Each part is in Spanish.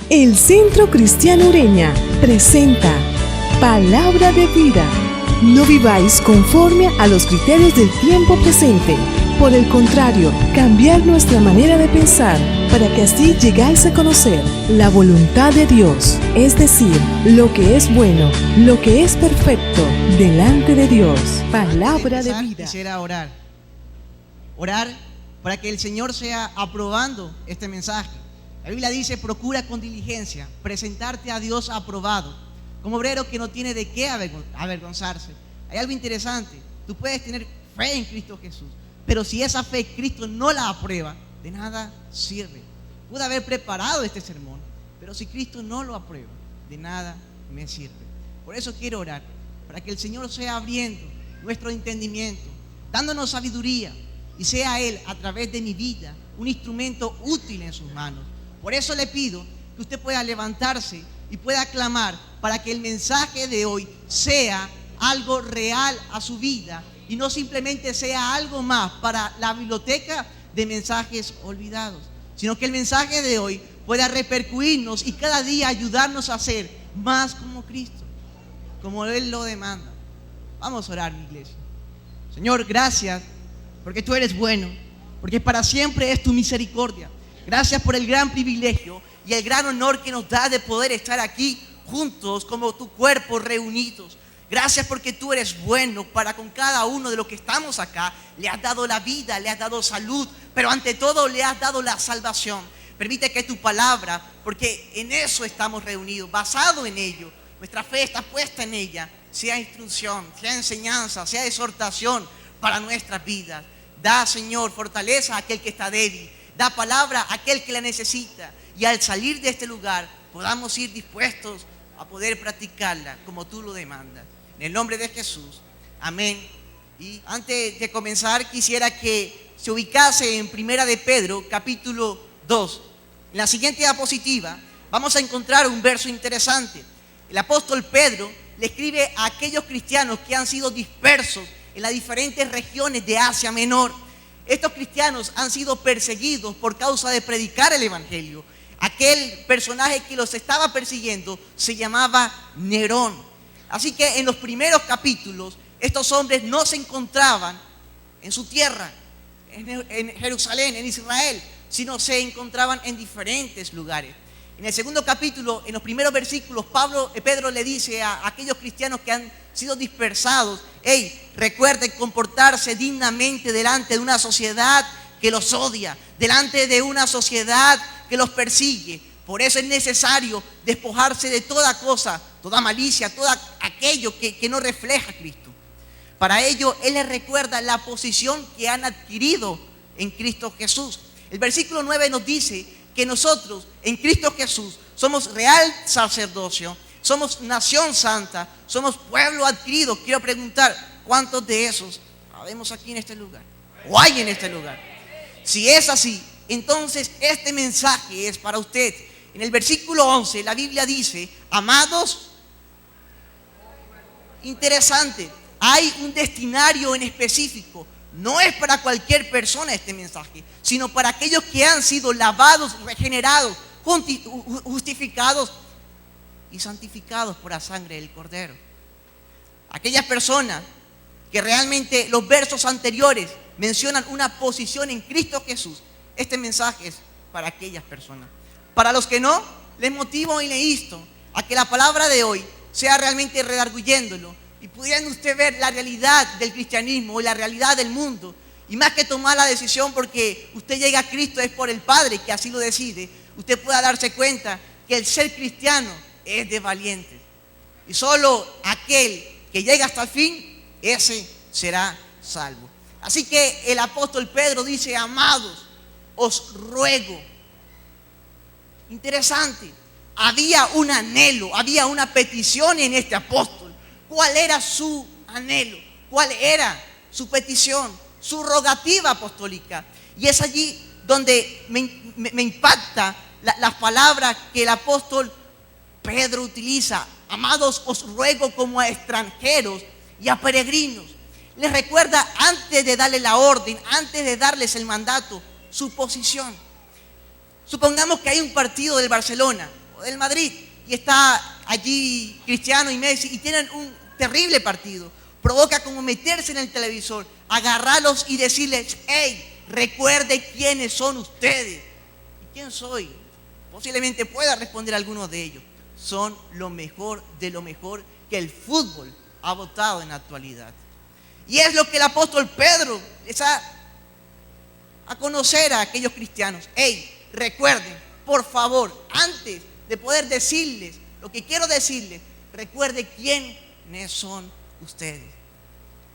El Centro Cristiano Ureña presenta Palabra de Vida. No viváis conforme a los criterios del tiempo presente. Por el contrario, cambiar nuestra manera de pensar para que así llegáis a conocer la voluntad de Dios, es decir, lo que es bueno, lo que es perfecto delante de Dios. Palabra de vida. Quisiera orar para que el Señor sea aprobando este mensaje. La Biblia dice: procura con diligencia presentarte a Dios aprobado, como obrero que no tiene de qué avergonzarse. Hay algo interesante: tú puedes tener fe en Cristo Jesús, pero si esa fe Cristo no la aprueba, de nada sirve. Pude haber preparado este sermón, pero si Cristo no lo aprueba, de nada me sirve. Por eso quiero orar para que el Señor sea abriendo nuestro entendimiento, dándonos sabiduría, y sea Él, a través de mi vida, un instrumento útil en sus manos. Por eso le pido que usted pueda levantarse y pueda clamar para que el mensaje de hoy sea algo real a su vida y no simplemente sea algo más para la biblioteca de mensajes olvidados, sino que el mensaje de hoy pueda repercutirnos y cada día ayudarnos a ser más como Cristo, como Él lo demanda. Vamos a orar, mi iglesia. Señor, gracias porque tú eres bueno, porque para siempre es tu misericordia. Gracias por el gran privilegio y el gran honor que nos da de poder estar aquí juntos como tu cuerpo reunidos. Gracias porque tú eres bueno para con cada uno de los que estamos acá. Le has dado la vida, le has dado salud, pero ante todo le has dado la salvación. Permite que tu palabra, porque en eso estamos reunidos, basado en ello, nuestra fe está puesta en ella, sea instrucción, sea enseñanza, sea exhortación para nuestras vidas. Da, Señor, fortaleza a aquel que está débil. Da palabra a aquel que la necesita. Y al salir de este lugar podamos ir dispuestos a poder practicarla como tú lo demandas. En el nombre de Jesús. Amén. Y antes de comenzar quisiera que se ubicase en Primera de Pedro, capítulo 2. En la siguiente diapositiva vamos a encontrar un verso interesante. El apóstol Pedro le escribe a aquellos cristianos que han sido dispersos en las diferentes regiones de Asia Menor. Estos cristianos han sido perseguidos por causa de predicar el evangelio. Aquel personaje que los estaba persiguiendo se llamaba Nerón. Así que en los primeros capítulos estos hombres no se encontraban en su tierra, en Jerusalén, en Israel, sino se encontraban en diferentes lugares. En el segundo capítulo, en los primeros versículos, Pedro le dice a aquellos cristianos que han sido dispersados: hey, recuerden comportarse dignamente delante de una sociedad que los odia, delante de una sociedad que los persigue. Por eso es necesario despojarse de toda cosa, toda malicia, todo aquello que no refleja a Cristo. Para ello, Él les recuerda la posición que han adquirido en Cristo Jesús. El versículo 9 nos dice que nosotros en Cristo Jesús somos real sacerdocio, somos nación santa, somos pueblo adquirido. Quiero preguntar, ¿cuántos de esos habemos aquí en este lugar? ¿O hay en este lugar? Si es así, entonces este mensaje es para usted. En el versículo 11 la Biblia dice: amados, interesante, hay un destinario en específico. No es para cualquier persona este mensaje, sino para aquellos que han sido lavados, regenerados, justificados y santificados por la sangre del Cordero. Aquellas personas que realmente los versos anteriores mencionan una posición en Cristo Jesús. Este mensaje es para aquellas personas. Para los que no, les motivo y les insto a que la palabra de hoy sea realmente redarguyéndolo y pudieran usted ver la realidad del cristianismo y la realidad del mundo. Y más que tomar la decisión porque usted llega a Cristo es por el Padre que así lo decide, usted pueda darse cuenta que el ser cristiano es de valientes. Y solo aquel que llega hasta el fin, ese será salvo. Así que el apóstol Pedro dice: amados, os ruego. Interesante. Había un anhelo, había una petición en este apóstol. ¿Cuál era su anhelo? ¿Cuál era su petición? Su rogativa apostólica. Y es allí donde me impacta las palabras que el apóstol Pedro utiliza: amados, os ruego como a extranjeros y a peregrinos. Les recuerda, antes de darle la orden, antes de darles el mandato, su posición. Supongamos que hay un partido del Barcelona o del Madrid, y está allí Cristiano y Messi y tienen un terrible partido. Provoca como meterse en el televisor, agarrarlos y decirles: hey, recuerde quiénes son ustedes. ¿Y quién soy? Posiblemente pueda responder alguno de ellos. Son lo mejor de lo mejor que el fútbol ha votado en la actualidad. Y es lo que el apóstol Pedro les da a conocer a aquellos cristianos. Hey, recuerden, por favor, antes de poder decirles lo que quiero decirles, recuerde quiénes son ustedes.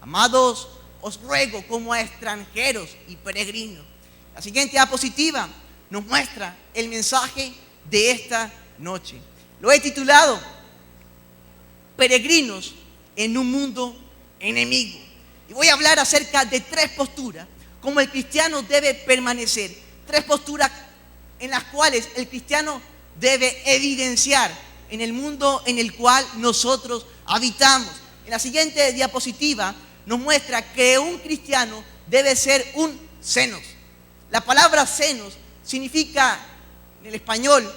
Amados, os ruego como a extranjeros y peregrinos. La siguiente diapositiva nos muestra el mensaje de esta noche. Lo he titulado: Peregrinos en un mundo enemigo. Y voy a hablar acerca de 3 posturas, como el cristiano debe permanecer. 3 posturas en las cuales el cristiano debe evidenciar en el mundo en el cual nosotros habitamos. En la siguiente diapositiva nos muestra que un cristiano debe ser un xenos. La palabra xenos significa en el español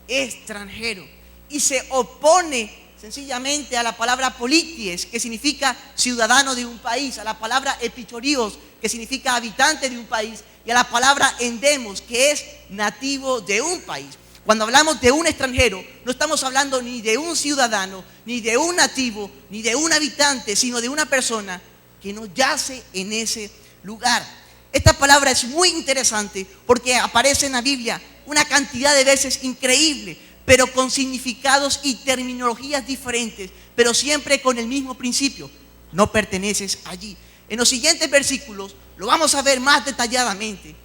extranjero y se opone sencillamente a la palabra polities, que significa ciudadano de un país, a la palabra epichorios, que significa habitante de un país, y a la palabra endemos, que es nativo de un país. Cuando hablamos de un extranjero, no estamos hablando ni de un ciudadano, ni de un nativo, ni de un habitante, sino de una persona que no yace en ese lugar. Esta palabra es muy interesante porque aparece en la Biblia una cantidad de veces increíble, pero con significados y terminologías diferentes, pero siempre con el mismo principio: no perteneces allí. En los siguientes versículos lo vamos a ver más detalladamente.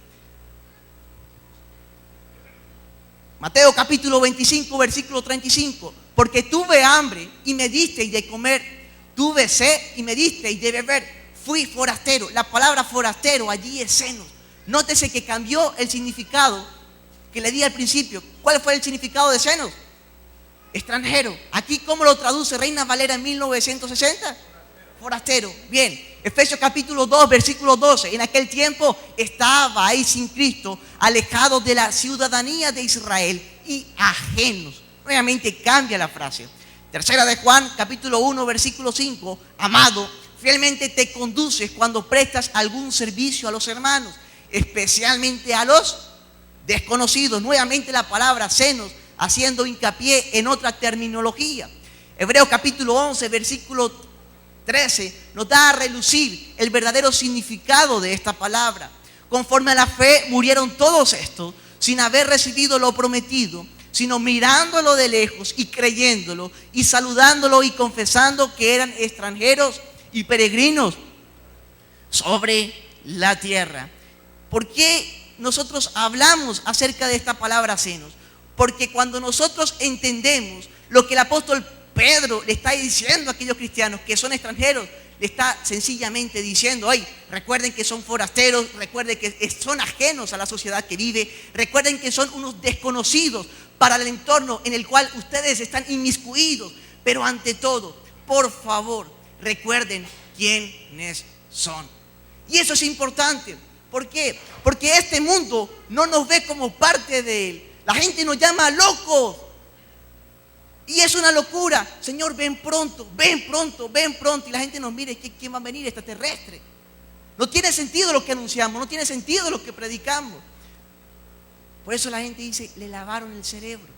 Mateo capítulo 25, versículo 35. Porque tuve hambre y me disteis de comer, tuve sed y me disteis de beber, fui forastero. La palabra forastero allí es xenos. Nótese que cambió el significado que le di al principio. ¿Cuál fue el significado de xenos? Extranjero. Aquí, ¿cómo lo traduce Reina Valera en 1960? Forastero. Bien. Efesios capítulo 2, versículo 12. En aquel tiempo estabais sin Cristo, alejados de la ciudadanía de Israel y ajenos. Nuevamente cambia la frase. Tercera de Juan, capítulo 1, versículo 5. Amado, fielmente te conduces cuando prestas algún servicio a los hermanos, especialmente a los desconocidos. Nuevamente la palabra xenos, haciendo hincapié en otra terminología. Hebreos capítulo 11, versículo 13 nos da a relucir el verdadero significado de esta palabra. Conforme a la fe murieron todos estos sin haber recibido lo prometido, sino mirándolo de lejos y creyéndolo y saludándolo y confesando que eran extranjeros y peregrinos sobre la tierra. ¿Por qué nosotros hablamos acerca de esta palabra xenos? Porque cuando nosotros entendemos lo que el apóstol Pedro le está diciendo a aquellos cristianos que son extranjeros, le está sencillamente diciendo: hey, recuerden que son forasteros, recuerden que son ajenos a la sociedad que vive, recuerden que son unos desconocidos para el entorno en el cual ustedes están inmiscuidos, pero ante todo, por favor, recuerden quiénes son. Y eso es importante. ¿Por qué? Porque este mundo no nos ve como parte de él. La gente nos llama locos. Y es una locura. Señor, ven pronto, ven pronto, ven pronto. Y la gente nos mira: ¿quién va a venir? Extraterrestre. No tiene sentido lo que anunciamos, no tiene sentido lo que predicamos. Por eso la gente dice: le lavaron el cerebro.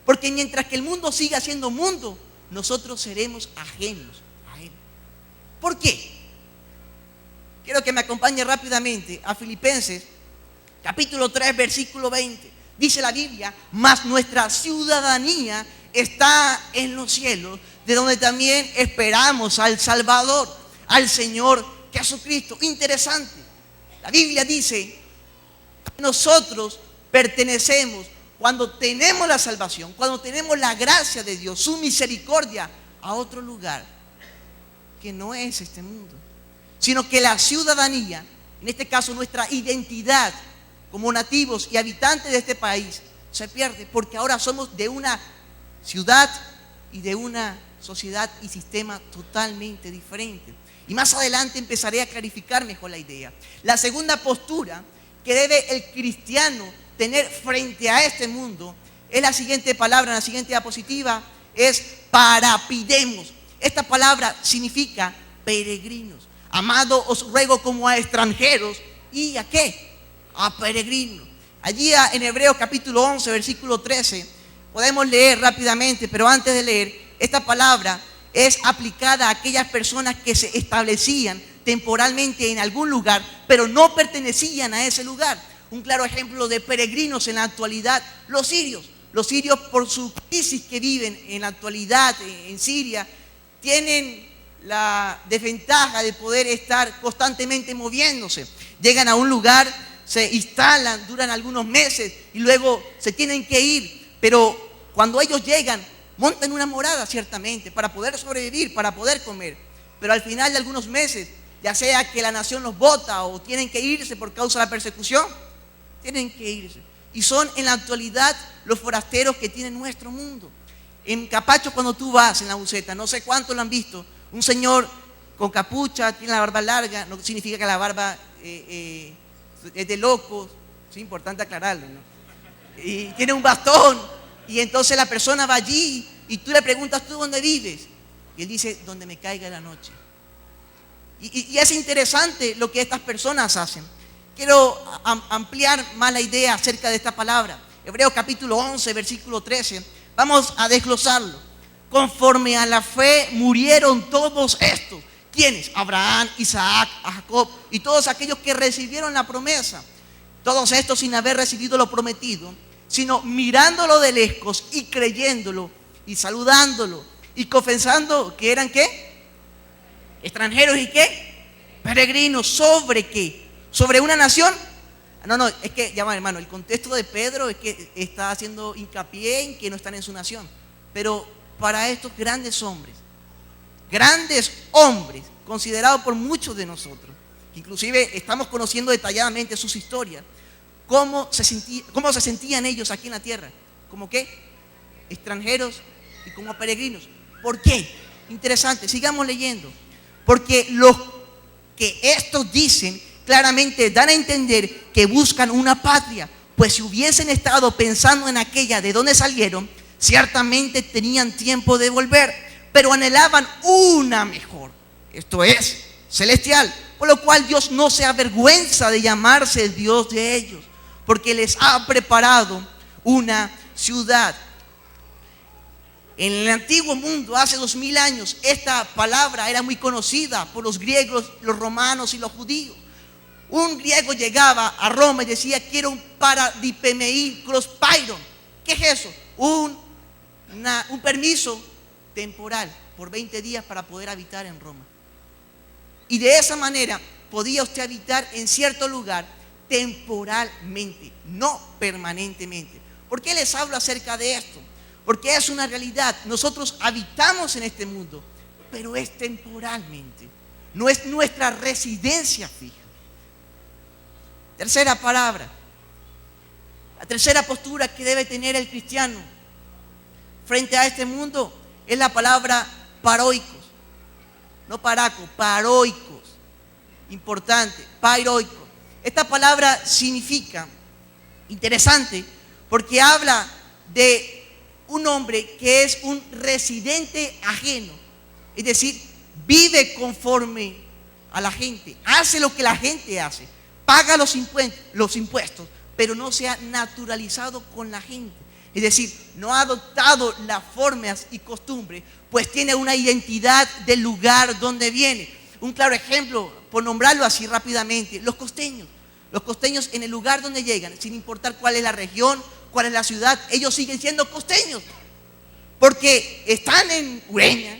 Porque mientras que el mundo siga siendo mundo, nosotros seremos ajenos a él. ¿Por qué? Quiero que me acompañe rápidamente a Filipenses capítulo 3, versículo 20. Dice la Biblia: mas nuestra ciudadanía está en los cielos, de donde también esperamos al Salvador, al Señor Jesucristo. Interesante. La Biblia dice que nosotros pertenecemos, cuando tenemos la salvación, cuando tenemos la gracia de Dios, su misericordia, a otro lugar que no es este mundo, sino que la ciudadanía, en este caso nuestra identidad como nativos y habitantes de este país, se pierde, porque ahora somos de una ciudad y de una sociedad y sistema totalmente diferente. Y más adelante empezaré a clarificar mejor la idea. La segunda postura que debe el cristiano tener frente a este mundo es la siguiente palabra, la siguiente diapositiva, es parapidemos. Esta palabra significa peregrinos. Amado, os ruego como a extranjeros. ¿Y a qué? A peregrinos. Allí en Hebreos capítulo 11, versículo 13, podemos leer rápidamente, pero antes de leer, esta palabra es aplicada a aquellas personas que se establecían temporalmente en algún lugar, pero no pertenecían a ese lugar. Un claro ejemplo de peregrinos en la actualidad, los sirios. Los sirios, por su crisis que viven en la actualidad en Siria, tienen la desventaja de poder estar constantemente moviéndose. Llegan a un lugar, se instalan, duran algunos meses y luego se tienen que ir. Pero cuando ellos llegan, montan una morada ciertamente para poder sobrevivir, para poder comer. Pero al final de algunos meses, ya sea que la nación los bota o tienen que irse por causa de la persecución, tienen que irse. Y son en la actualidad los forasteros que tiene nuestro mundo. En Capacho, cuando tú vas en la buceta, no sé cuántos lo han visto, un señor con capucha, tiene la barba larga, no significa que la barba es de locos, es importante aclararlo, ¿no? Y tiene un bastón, y entonces la persona va allí y tú le preguntas, ¿tú dónde vives? Y él dice, donde me caiga la noche. Y es interesante lo que estas personas hacen. Quiero ampliar más la idea acerca de esta palabra. Hebreos capítulo 11, versículo 13. Vamos a desglosarlo. Conforme a la fe murieron todos estos. ¿Quiénes? Abraham, Isaac, Jacob y todos aquellos que recibieron la promesa. Todos estos sin haber recibido lo prometido, sino mirándolo de lejos y creyéndolo y saludándolo y confesando que eran ¿qué? Extranjeros y ¿qué? Peregrinos. ¿Sobre qué? ¿Sobre una nación? No, es que, ya va, hermano, el contexto de Pedro es que está haciendo hincapié en que no están en su nación. Pero para estos grandes hombres, considerados por muchos de nosotros, que inclusive estamos conociendo detalladamente sus historias, cómo se sentían ellos aquí en la tierra, como qué, extranjeros y como peregrinos. ¿Por qué? Interesante, sigamos leyendo. Porque los que estos dicen claramente dan a entender que buscan una patria, pues si hubiesen estado pensando en aquella de donde salieron, ciertamente tenían tiempo de volver, pero anhelaban una mejor, esto es, celestial, por lo cual Dios no se avergüenza de llamarse el Dios de ellos, porque les ha preparado una ciudad. En el antiguo mundo, hace 2000 años, esta palabra era muy conocida por los griegos, los romanos y los judíos. Un griego llegaba a Roma y decía, quiero un paradipemei crospairon. ¿Qué es eso? Un permiso temporal por 20 días para poder habitar en Roma. Y de esa manera podía usted habitar en cierto lugar temporalmente, no permanentemente. ¿Por qué les hablo acerca de esto? Porque es una realidad. Nosotros habitamos en este mundo, pero es temporalmente. No es nuestra residencia fija. Tercera palabra. La tercera postura que debe tener el cristiano frente a este mundo es la palabra paroicos. No paraco, paroicos. Importante, paroicos. Esta palabra significa, interesante, porque habla de un hombre que es un residente ajeno. Es decir, vive conforme a la gente, hace lo que la gente hace, paga los impuestos, pero no se ha naturalizado con la gente. Es decir, no ha adoptado las formas y costumbres, pues tiene una identidad del lugar donde viene. Un claro ejemplo, por nombrarlo así rápidamente, los costeños. Los costeños en el lugar donde llegan, sin importar cuál es la región, cuál es la ciudad, ellos siguen siendo costeños. Porque están en Ureña,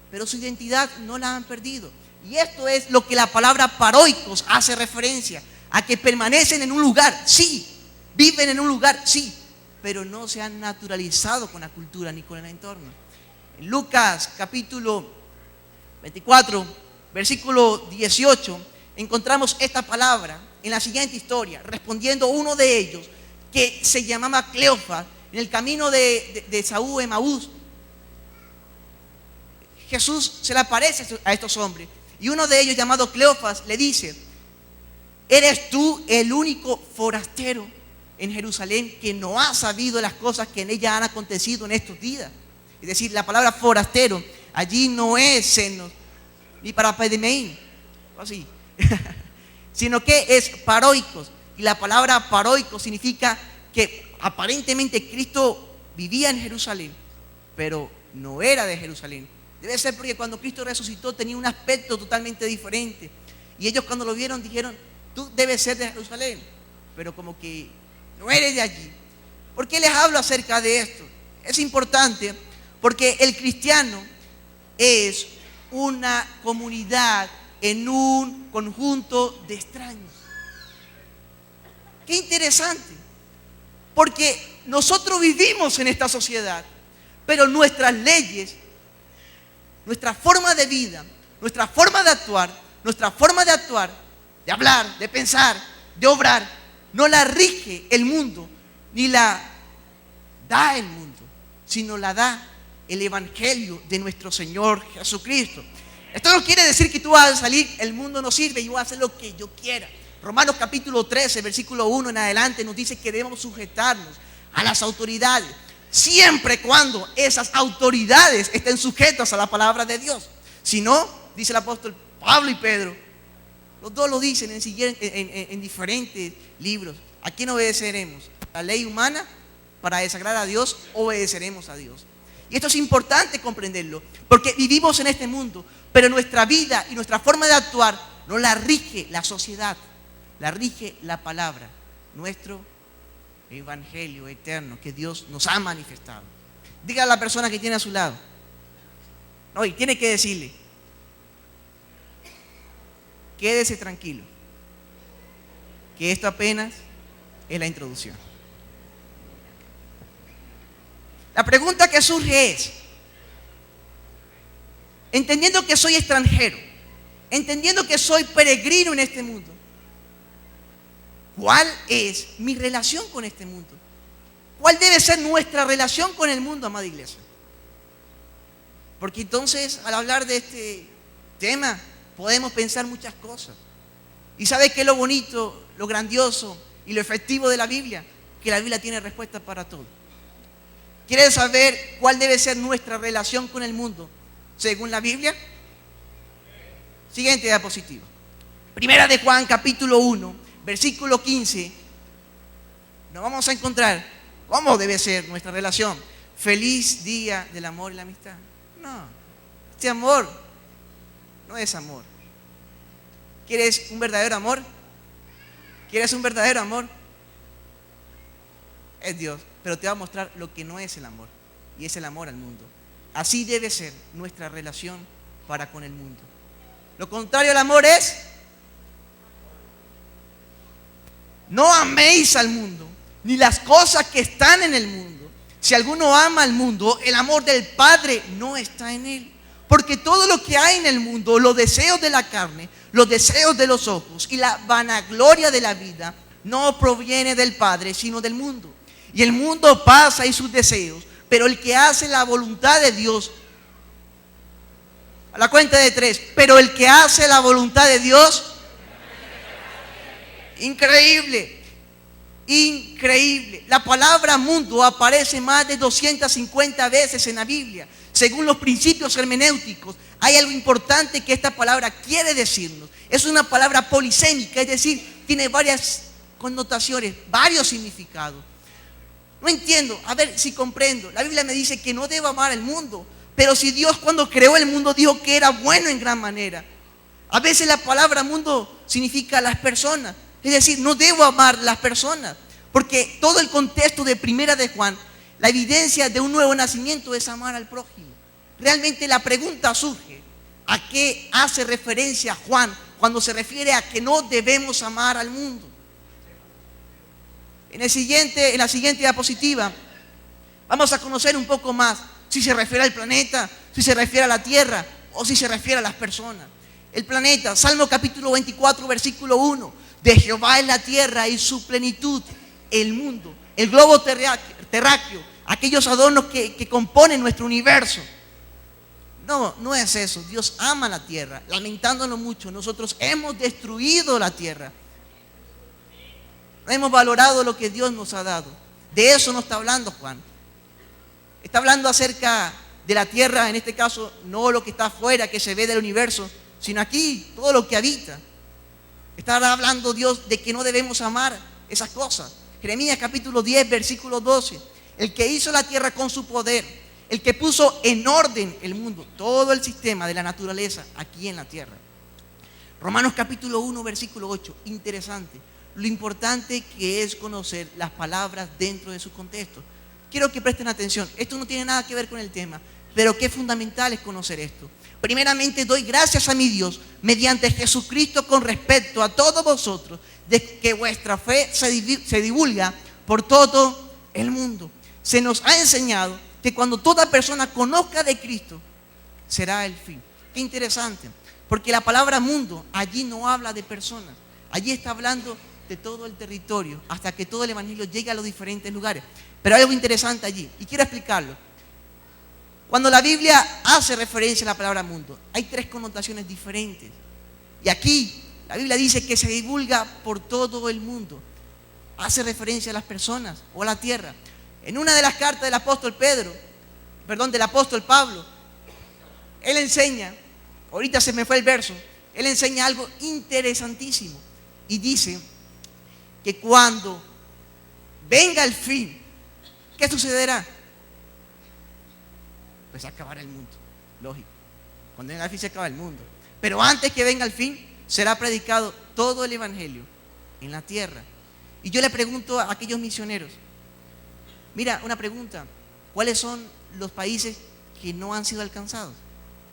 pero su identidad no la han perdido. Y esto es lo que la palabra paroicos hace referencia, a que permanecen en un lugar, sí, viven en un lugar, sí, pero no se han naturalizado con la cultura ni con el entorno. En Lucas capítulo 24, versículo 18, encontramos esta palabra en la siguiente historia, respondiendo uno de ellos, que se llamaba Cleofas, en el camino de Saúl a Emaús. Jesús se le aparece a estos hombres y uno de ellos, llamado Cleofas, le dice, ¿eres tú el único forastero en Jerusalén que no ha sabido las cosas que en ella han acontecido en estos días. Es decir, la palabra forastero allí no es senos ni parapedemeín, así, sino que es paroicos. Y la palabra paroico significa que aparentemente Cristo vivía en Jerusalén, pero no era de Jerusalén. Debe ser porque cuando Cristo resucitó tenía un aspecto totalmente diferente. Y ellos cuando lo vieron dijeron, tú debes ser de Jerusalén, pero como que no eres de allí. ¿Por qué les hablo acerca de esto? Es importante porque el cristiano es una comunidad en un conjunto de extraños. Qué interesante, porque nosotros vivimos en esta sociedad, pero nuestras leyes, nuestra forma de vida, nuestra forma de actuar, de hablar, de pensar, de obrar, no la rige el mundo, ni la da el mundo, sino la da el Evangelio de nuestro Señor Jesucristo. Esto no quiere decir que tú vas a salir, el mundo no sirve y yo voy a hacer lo que yo quiera. Romanos capítulo 13, versículo 1 en adelante nos dice que debemos sujetarnos a las autoridades, siempre cuando esas autoridades estén sujetas a la palabra de Dios. Si no, dice el apóstol Pablo y Pedro, los dos lo dicen en diferentes libros. ¿A quién obedeceremos? ¿La ley humana? Para desagradar a Dios, obedeceremos a Dios. Y esto es importante comprenderlo, porque vivimos en este mundo, pero nuestra vida y nuestra forma de actuar no la rige la sociedad, la rige la palabra, nuestro evangelio eterno que Dios nos ha manifestado. Diga a la persona que tiene a su lado, no, y tiene que decirle, quédese tranquilo, que esto apenas es la introducción. La pregunta que surge es, entendiendo que soy extranjero, entendiendo que soy peregrino en este mundo, ¿cuál es mi relación con este mundo? ¿Cuál debe ser nuestra relación con el mundo, amada iglesia? Porque entonces, al hablar de este tema, podemos pensar muchas cosas. ¿Y sabe qué es lo bonito, lo grandioso y lo efectivo de la Biblia? Que la Biblia tiene respuesta para todo. ¿Quieres saber cuál debe ser nuestra relación con el mundo según la Biblia? Siguiente diapositiva. Primera de Juan, capítulo 1, versículo 15. Nos vamos a encontrar cómo debe ser nuestra relación. Feliz día del amor y la amistad. No, este amor no es amor. ¿Quieres un verdadero amor? ¿Quieres un verdadero amor? Es Dios, pero te va a mostrar lo que no es el amor, y es el amor al mundo. Así debe ser nuestra relación para con el mundo. Lo contrario al amor es: no améis al mundo, ni las cosas que están en el mundo. Si alguno ama al mundo, el amor del Padre no está en él. Porque todo lo que hay en el mundo, los deseos de la carne, los deseos de los ojos y la vanagloria de la vida, no proviene del Padre, sino del mundo. Y el mundo pasa y sus deseos, pero el que hace la voluntad de Dios, a la cuenta de 3, pero el que hace la voluntad de Dios, increíble, increíble. La palabra mundo aparece más de 250 veces en la Biblia. Según los principios hermenéuticos, hay algo importante que esta palabra quiere decirnos. Es una palabra polisémica, es decir, tiene varias connotaciones, varios significados. No entiendo, a ver si comprendo. La Biblia me dice que no debo amar el mundo, pero si Dios cuando creó el mundo dijo que era bueno en gran manera. A veces la palabra mundo significa las personas, es decir, no debo amar las personas, porque todo el contexto de Primera de Juan, la evidencia de un nuevo nacimiento es amar al prójimo. Realmente la pregunta surge, ¿a qué hace referencia Juan cuando se refiere a que no debemos amar al mundo? En la siguiente diapositiva vamos a conocer un poco más si se refiere al planeta, si se refiere a la tierra o si se refiere a las personas. El planeta, Salmo capítulo 24, versículo 1. De Jehová es la tierra y su plenitud, el mundo, el globo terráqueo, aquellos adornos que componen nuestro universo. No, no es eso. Dios ama la tierra, lamentándolo mucho. Nosotros hemos destruido la tierra. No hemos valorado lo que Dios nos ha dado. De eso no está hablando Juan. Está hablando acerca de la tierra, en este caso, no lo que está afuera, que se ve del universo, sino aquí, todo lo que habita. Está hablando Dios de que no debemos amar esas cosas. Jeremías capítulo 10, versículo 12. El que hizo la tierra con su poder, el que puso en orden el mundo, todo el sistema de la naturaleza aquí en la tierra. Romanos capítulo 1, versículo 8. Interesante. Lo importante que es conocer las palabras dentro de su contexto. Quiero que presten atención. Esto no tiene nada que ver con el tema, pero qué fundamental es conocer esto. Primeramente doy gracias a mi Dios mediante Jesucristo con respecto a todos vosotros, de que vuestra fe se divulga por todo el mundo. Se nos ha enseñado que cuando toda persona conozca de Cristo, será el fin. Qué interesante, porque la palabra mundo allí no habla de personas, allí está hablando de todo el territorio, hasta que todo el evangelio llegue a los diferentes lugares. Pero hay algo interesante allí, y quiero explicarlo. Cuando la Biblia hace referencia a la palabra mundo, hay tres connotaciones diferentes. Y aquí la Biblia dice que se divulga por todo el mundo. Hace referencia a las personas o a la tierra. En una de las cartas del apóstol del apóstol Pablo, él enseña, ahorita se me fue el verso, él enseña algo interesantísimo. Y dice que cuando venga el fin, ¿qué sucederá? Pues acabará el mundo, lógico. Cuando venga el fin se acaba el mundo. Pero antes que venga el fin, será predicado todo el evangelio en la tierra. Y yo le pregunto a aquellos misioneros, mira, una pregunta, ¿cuáles son los países que no han sido alcanzados?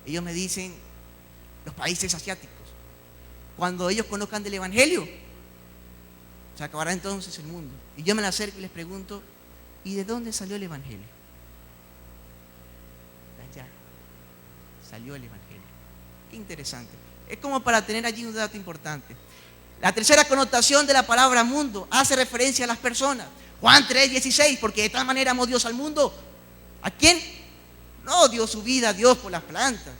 Ellos me dicen, los países asiáticos. Cuando ellos conozcan del evangelio, se acabará entonces el mundo. Y yo me la acerco y les pregunto, ¿y de dónde salió el evangelio? De allá salió el evangelio. Qué interesante. Es como para tener allí un dato importante. La tercera connotación de la palabra mundo hace referencia a las personas. Juan 3:16, porque de tal manera amó Dios al mundo. ¿A quién? No dio su vida a Dios por las plantas.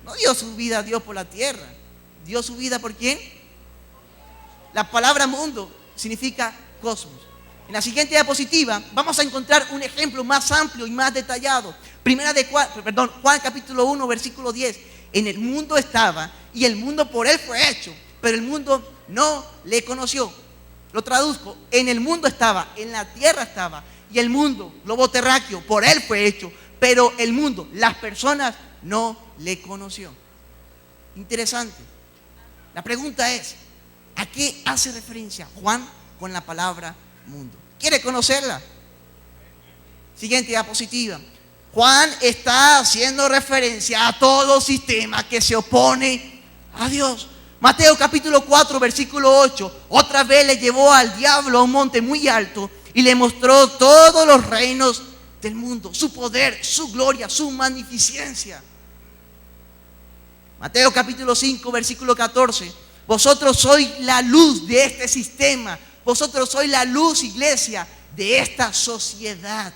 No dio su vida a Dios por la tierra. ¿Dio su vida por quién? La palabra mundo significa cosmos. En la siguiente diapositiva vamos a encontrar un ejemplo más amplio y más detallado. Juan capítulo 1, versículo 10. En el mundo estaba y el mundo por él fue hecho, pero el mundo no le conoció. Lo traduzco, en el mundo estaba, en la tierra estaba, y el mundo, globo terráqueo, por él fue hecho, pero el mundo, las personas, no le conoció. Interesante. La pregunta es, ¿a qué hace referencia Juan con la palabra mundo? ¿Quiere conocerla? Siguiente diapositiva. Juan está haciendo referencia a todo sistema que se opone a Dios. Mateo capítulo 4, versículo 8. Otra vez le llevó al diablo a un monte muy alto y le mostró todos los reinos del mundo, su poder, su gloria, su magnificencia. Mateo capítulo 5, versículo 14. Vosotros sois la luz de este sistema. Vosotros sois la luz, iglesia, de esta sociedad.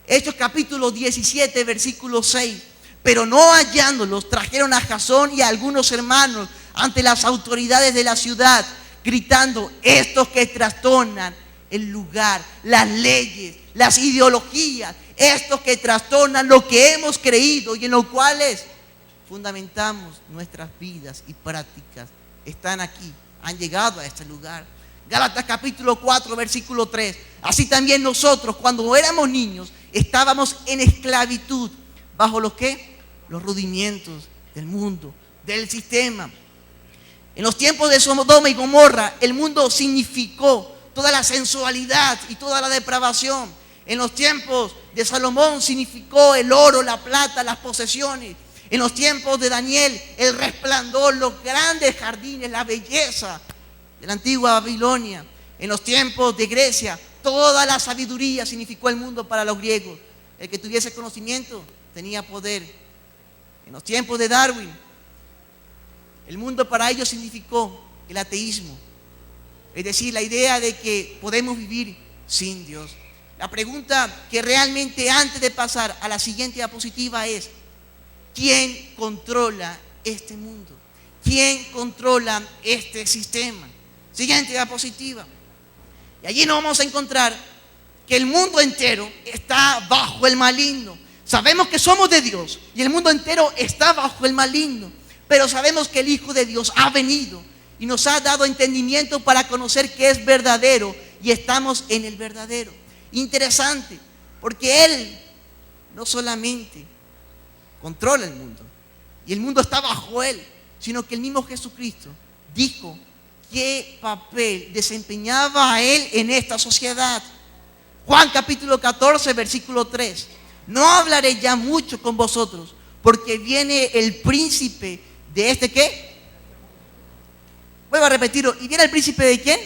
Hechos capítulo 17, versículo 6. Pero no hallándolos, trajeron a Jasón y a algunos hermanos ante las autoridades de la ciudad, gritando, estos que trastornan el lugar, las leyes, las ideologías, estos que trastornan lo que hemos creído y en los cuales fundamentamos nuestras vidas y prácticas, están aquí, han llegado a este lugar. Gálatas capítulo 4, versículo 3. Así también nosotros, cuando éramos niños, estábamos en esclavitud. ¿Bajo los qué? Los rudimientos del mundo, del sistema. En los tiempos de Sodoma y Gomorra, el mundo significó toda la sensualidad y toda la depravación. En los tiempos de Salomón significó el oro, la plata, las posesiones. En los tiempos de Daniel, el resplandor, los grandes jardines, la belleza de la antigua Babilonia. En los tiempos de Grecia, toda la sabiduría significó el mundo para los griegos. El que tuviese conocimiento tenía poder. En los tiempos de Darwin, el mundo para ellos significó el ateísmo. Es decir, la idea de que podemos vivir sin Dios. La pregunta que realmente antes de pasar a la siguiente diapositiva es, ¿quién controla este mundo? ¿Quién controla este sistema? Siguiente diapositiva. Y allí nos vamos a encontrar que el mundo entero está bajo el maligno. Sabemos que somos de Dios y el mundo entero está bajo el maligno. Pero sabemos que el Hijo de Dios ha venido y nos ha dado entendimiento para conocer que es verdadero y estamos en el verdadero. Interesante, porque Él no solamente controla el mundo y el mundo está bajo Él, sino que el mismo Jesucristo dijo qué papel desempeñaba Él en esta sociedad. Juan capítulo 14, versículo 3. No hablaré ya mucho con vosotros, porque viene el príncipe de este ¿qué? Vuelvo a repetirlo. ¿Y viene el príncipe de quién?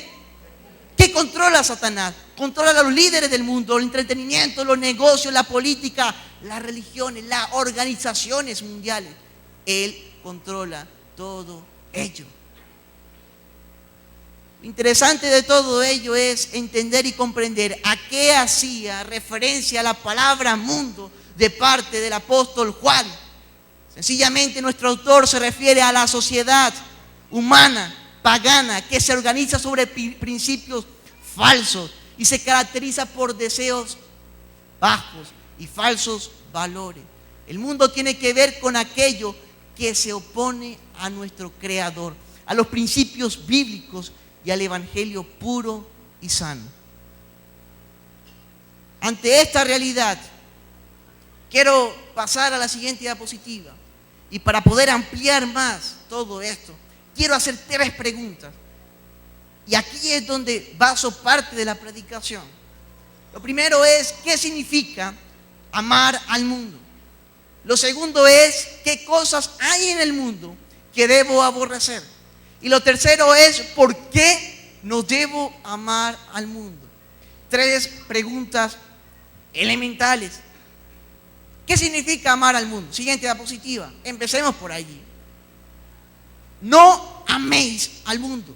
¿Qué controla a Satanás? Controla a los líderes del mundo, el entretenimiento, los negocios, la política, las religiones, las organizaciones mundiales. Él controla todo ello. Lo interesante de todo ello es entender y comprender a qué hacía referencia la palabra mundo de parte del apóstol Juan. Sencillamente nuestro autor se refiere a la sociedad humana, pagana, que se organiza sobre principios falsos y se caracteriza por deseos bajos y falsos valores. El mundo tiene que ver con aquello que se opone a nuestro Creador, a los principios bíblicos y al evangelio puro y sano. Ante esta realidad, quiero pasar a la siguiente diapositiva. Y para poder ampliar más todo esto, quiero hacer 3 preguntas. Y aquí es donde baso parte de la predicación. Lo primero es, ¿qué significa amar al mundo? Lo segundo es, ¿qué cosas hay en el mundo que debo aborrecer? Y lo tercero es, ¿por qué no debo amar al mundo? 3 preguntas elementales. ¿Qué significa amar al mundo? Siguiente diapositiva. Empecemos por allí. No améis al mundo.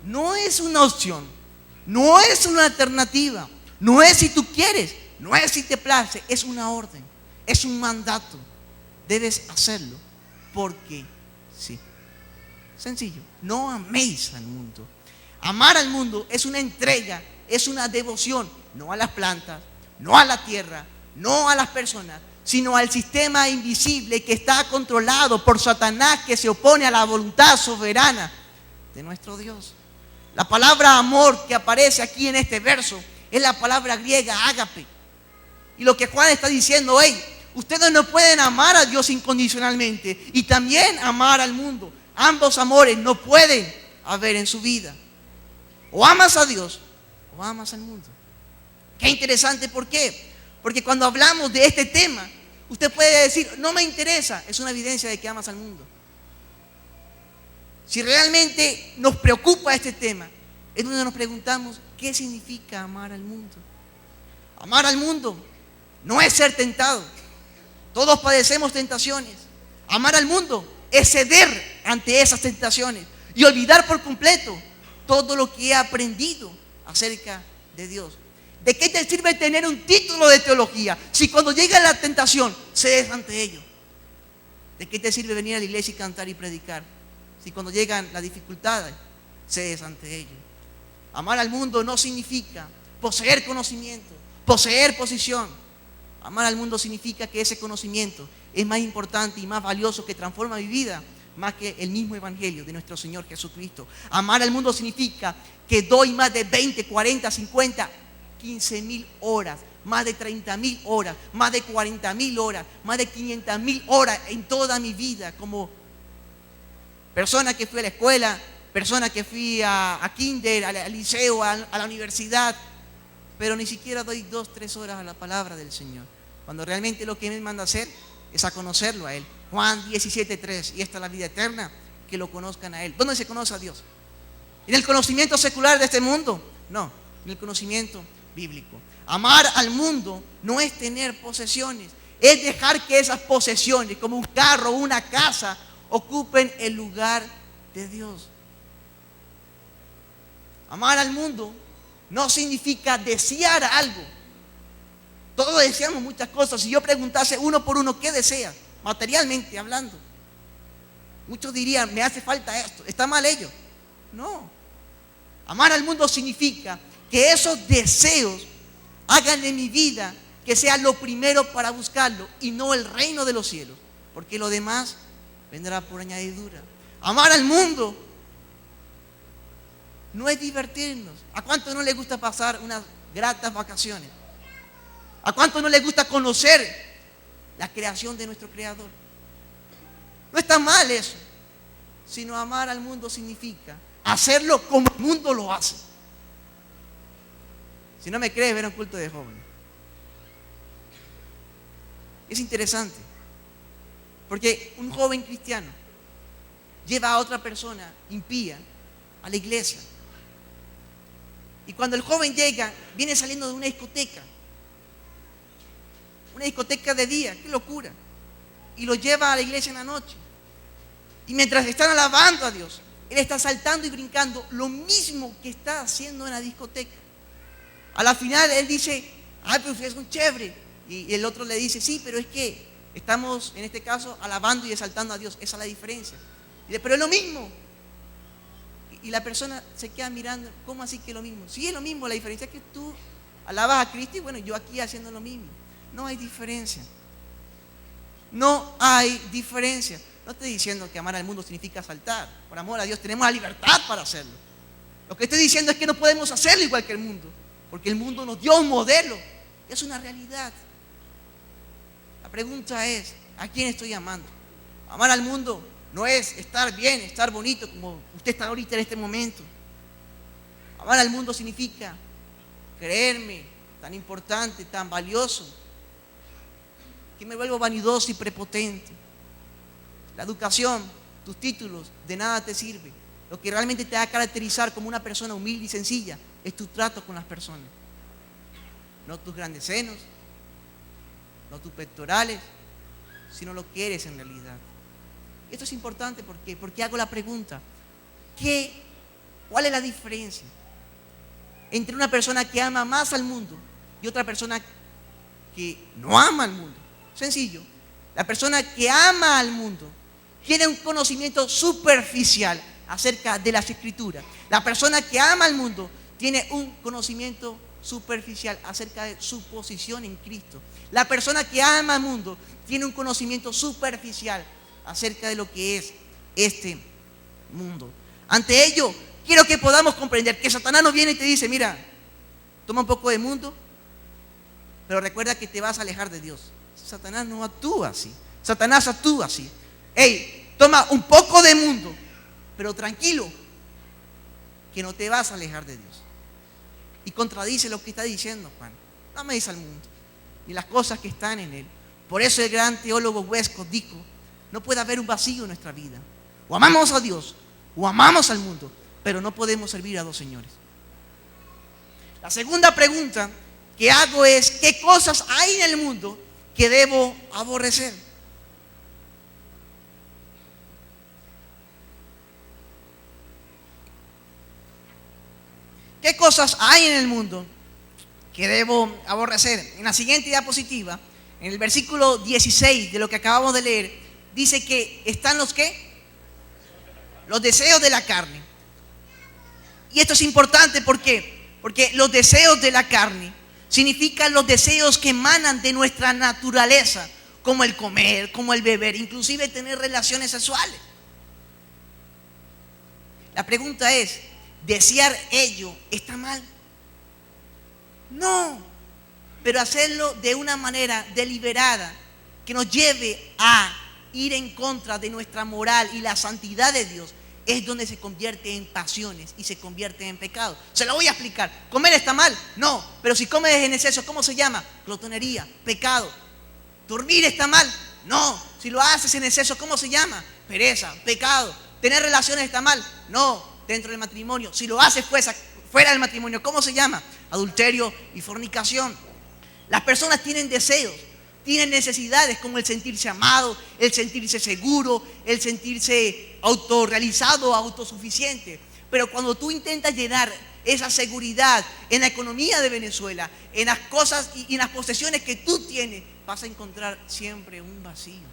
No es una opción. No es una alternativa. No es si tú quieres. No es si te place. Es una orden. Es un mandato. Debes hacerlo porque sí. Sencillo. No améis al mundo. Amar al mundo es una entrega. Es una devoción. No a las plantas. No a la tierra. No a las personas, sino al sistema invisible que está controlado por Satanás, que se opone a la voluntad soberana de nuestro Dios. La palabra amor que aparece aquí en este verso es la palabra griega ágape. Y lo que Juan está diciendo, ustedes no pueden amar a Dios incondicionalmente y también amar al mundo. Ambos amores no pueden haber en su vida. O amas a Dios o amas al mundo. Qué interesante, ¿por qué? Porque cuando hablamos de este tema, usted puede decir, no me interesa. Es una evidencia de que amas al mundo. Si realmente nos preocupa este tema, es donde nos preguntamos, ¿qué significa amar al mundo? Amar al mundo no es ser tentado. Todos padecemos tentaciones. Amar al mundo es ceder ante esas tentaciones y olvidar por completo todo lo que he aprendido acerca de Dios. ¿De qué te sirve tener un título de teología si cuando llega la tentación cedes ante ello? ¿De qué te sirve venir a la iglesia y cantar y predicar si cuando llegan las dificultades cedes ante ello? Amar al mundo no significa poseer conocimiento, poseer posición. Amar al mundo significa que ese conocimiento es más importante y más valioso, que transforma mi vida más que el mismo evangelio de nuestro Señor Jesucristo. Amar al mundo significa que doy más de 20, 40, 50, 15,000 horas, más de 30,000 horas, más de 40,000 horas, más de 500,000 horas en toda mi vida como persona que fui a la escuela, persona que fui a kinder, al liceo, a la universidad, pero ni siquiera doy 2, 3 horas a la palabra del Señor, cuando realmente lo que me manda hacer es a conocerlo a Él. Juan 17:3, y esta es la vida eterna, que lo conozcan a Él. ¿Dónde se conoce a Dios? ¿En el conocimiento secular de este mundo? No, en el conocimiento bíblico. Amar al mundo no es tener posesiones, es dejar que esas posesiones, como un carro o una casa, ocupen el lugar de Dios. Amar al mundo no significa desear algo. Todos deseamos muchas cosas. Si yo preguntase uno por uno, ¿qué deseas? Materialmente hablando, muchos dirían, me hace falta esto. ¿Está mal ello? No. Amar al mundo significa que esos deseos hagan en mi vida que sea lo primero para buscarlo y no el reino de los cielos, porque lo demás vendrá por añadidura. Amar al mundo no es divertirnos. ¿A cuánto no le gusta pasar unas gratas vacaciones? ¿A cuánto no le gusta conocer la creación de nuestro Creador? No está mal eso, sino amar al mundo significa hacerlo como el mundo lo hace. Si no me crees, ver un culto de jóvenes. Es interesante, porque un joven cristiano lleva a otra persona impía a la iglesia. Y cuando el joven llega, viene saliendo de una discoteca de día, qué locura, y lo lleva a la iglesia en la noche. Y mientras están alabando a Dios, él está saltando y brincando lo mismo que está haciendo en la discoteca. A la final él dice, ay, pero ustedes son chévere. Y el otro le dice, sí, pero es que estamos en este caso alabando y exaltando a Dios. Esa es la diferencia. Y dice, pero es lo mismo. Y la persona se queda mirando, ¿cómo así que es lo mismo? Sí, es lo mismo, la diferencia es que tú alabas a Cristo y bueno, yo aquí haciendo lo mismo. No hay diferencia. No hay diferencia. No estoy diciendo que amar al mundo significa saltar. Por amor a Dios tenemos la libertad para hacerlo. Lo que estoy diciendo es que no podemos hacerlo igual que el mundo, porque el mundo nos dio un modelo. Es una realidad. La pregunta es, ¿a quién estoy amando? Amar al mundo no es estar bien, estar bonito como usted está ahorita en este momento. Amar al mundo significa creerme tan importante, tan valioso, que me vuelvo vanidoso y prepotente. La educación, tus títulos, de nada te sirve. Lo que realmente te va a caracterizar como una persona humilde y sencilla es tu trato con las personas. No tus grandes senos, no tus pectorales, sino lo que eres en realidad. Esto es importante porque hago la pregunta, ¿cuál es la diferencia entre una persona que ama más al mundo y otra persona que no ama al mundo? Sencillo, la persona que ama al mundo tiene un conocimiento superficial acerca de las Escrituras. La persona que ama al mundo tiene un conocimiento superficial acerca de su posición en Cristo. La persona que ama al mundo tiene un conocimiento superficial acerca de lo que es este mundo. Ante ello, quiero que podamos comprender que Satanás nos viene y te dice, mira, toma un poco de mundo, pero recuerda que te vas a alejar de Dios. Satanás no actúa así. Satanás actúa así. Hey, toma un poco de mundo, pero tranquilo, que no te vas a alejar de Dios. Y contradice lo que está diciendo Juan. No améis al mundo, ni las cosas que están en él. Por eso el gran teólogo Westcott dijo, no puede haber un vacío en nuestra vida. O amamos a Dios, o amamos al mundo, pero no podemos servir a dos señores. La segunda pregunta que hago es, ¿qué cosas hay en el mundo que debo aborrecer? ¿Qué cosas hay en el mundo que debo aborrecer? En la siguiente diapositiva, en el versículo 16 de lo que acabamos de leer, dice que están los ¿qué? Los deseos de la carne. Y esto es importante, ¿por qué? Porque los deseos de la carne significan los deseos que emanan de nuestra naturaleza, como el comer, como el beber, inclusive tener relaciones sexuales. La pregunta es, ¿desear ello está mal? No, pero hacerlo de una manera deliberada que nos lleve a ir en contra de nuestra moral y la santidad de Dios es donde se convierte en pasiones y se convierte en pecado. Se lo voy a explicar. ¿Comer está mal? No, pero si comes en exceso, ¿cómo se llama? Glotonería, pecado. ¿Dormir está mal? No, si lo haces en exceso, ¿cómo se llama? Pereza, pecado. ¿Tener relaciones está mal? No, dentro del matrimonio. Si lo haces fuera del matrimonio, ¿cómo se llama? Adulterio y fornicación. Las personas tienen deseos, tienen necesidades como el sentirse amado, el sentirse seguro, el sentirse autorrealizado, autosuficiente. Pero cuando tú intentas llenar esa seguridad en la economía de Venezuela, en las cosas y en las posesiones que tú tienes, vas a encontrar siempre un vacío.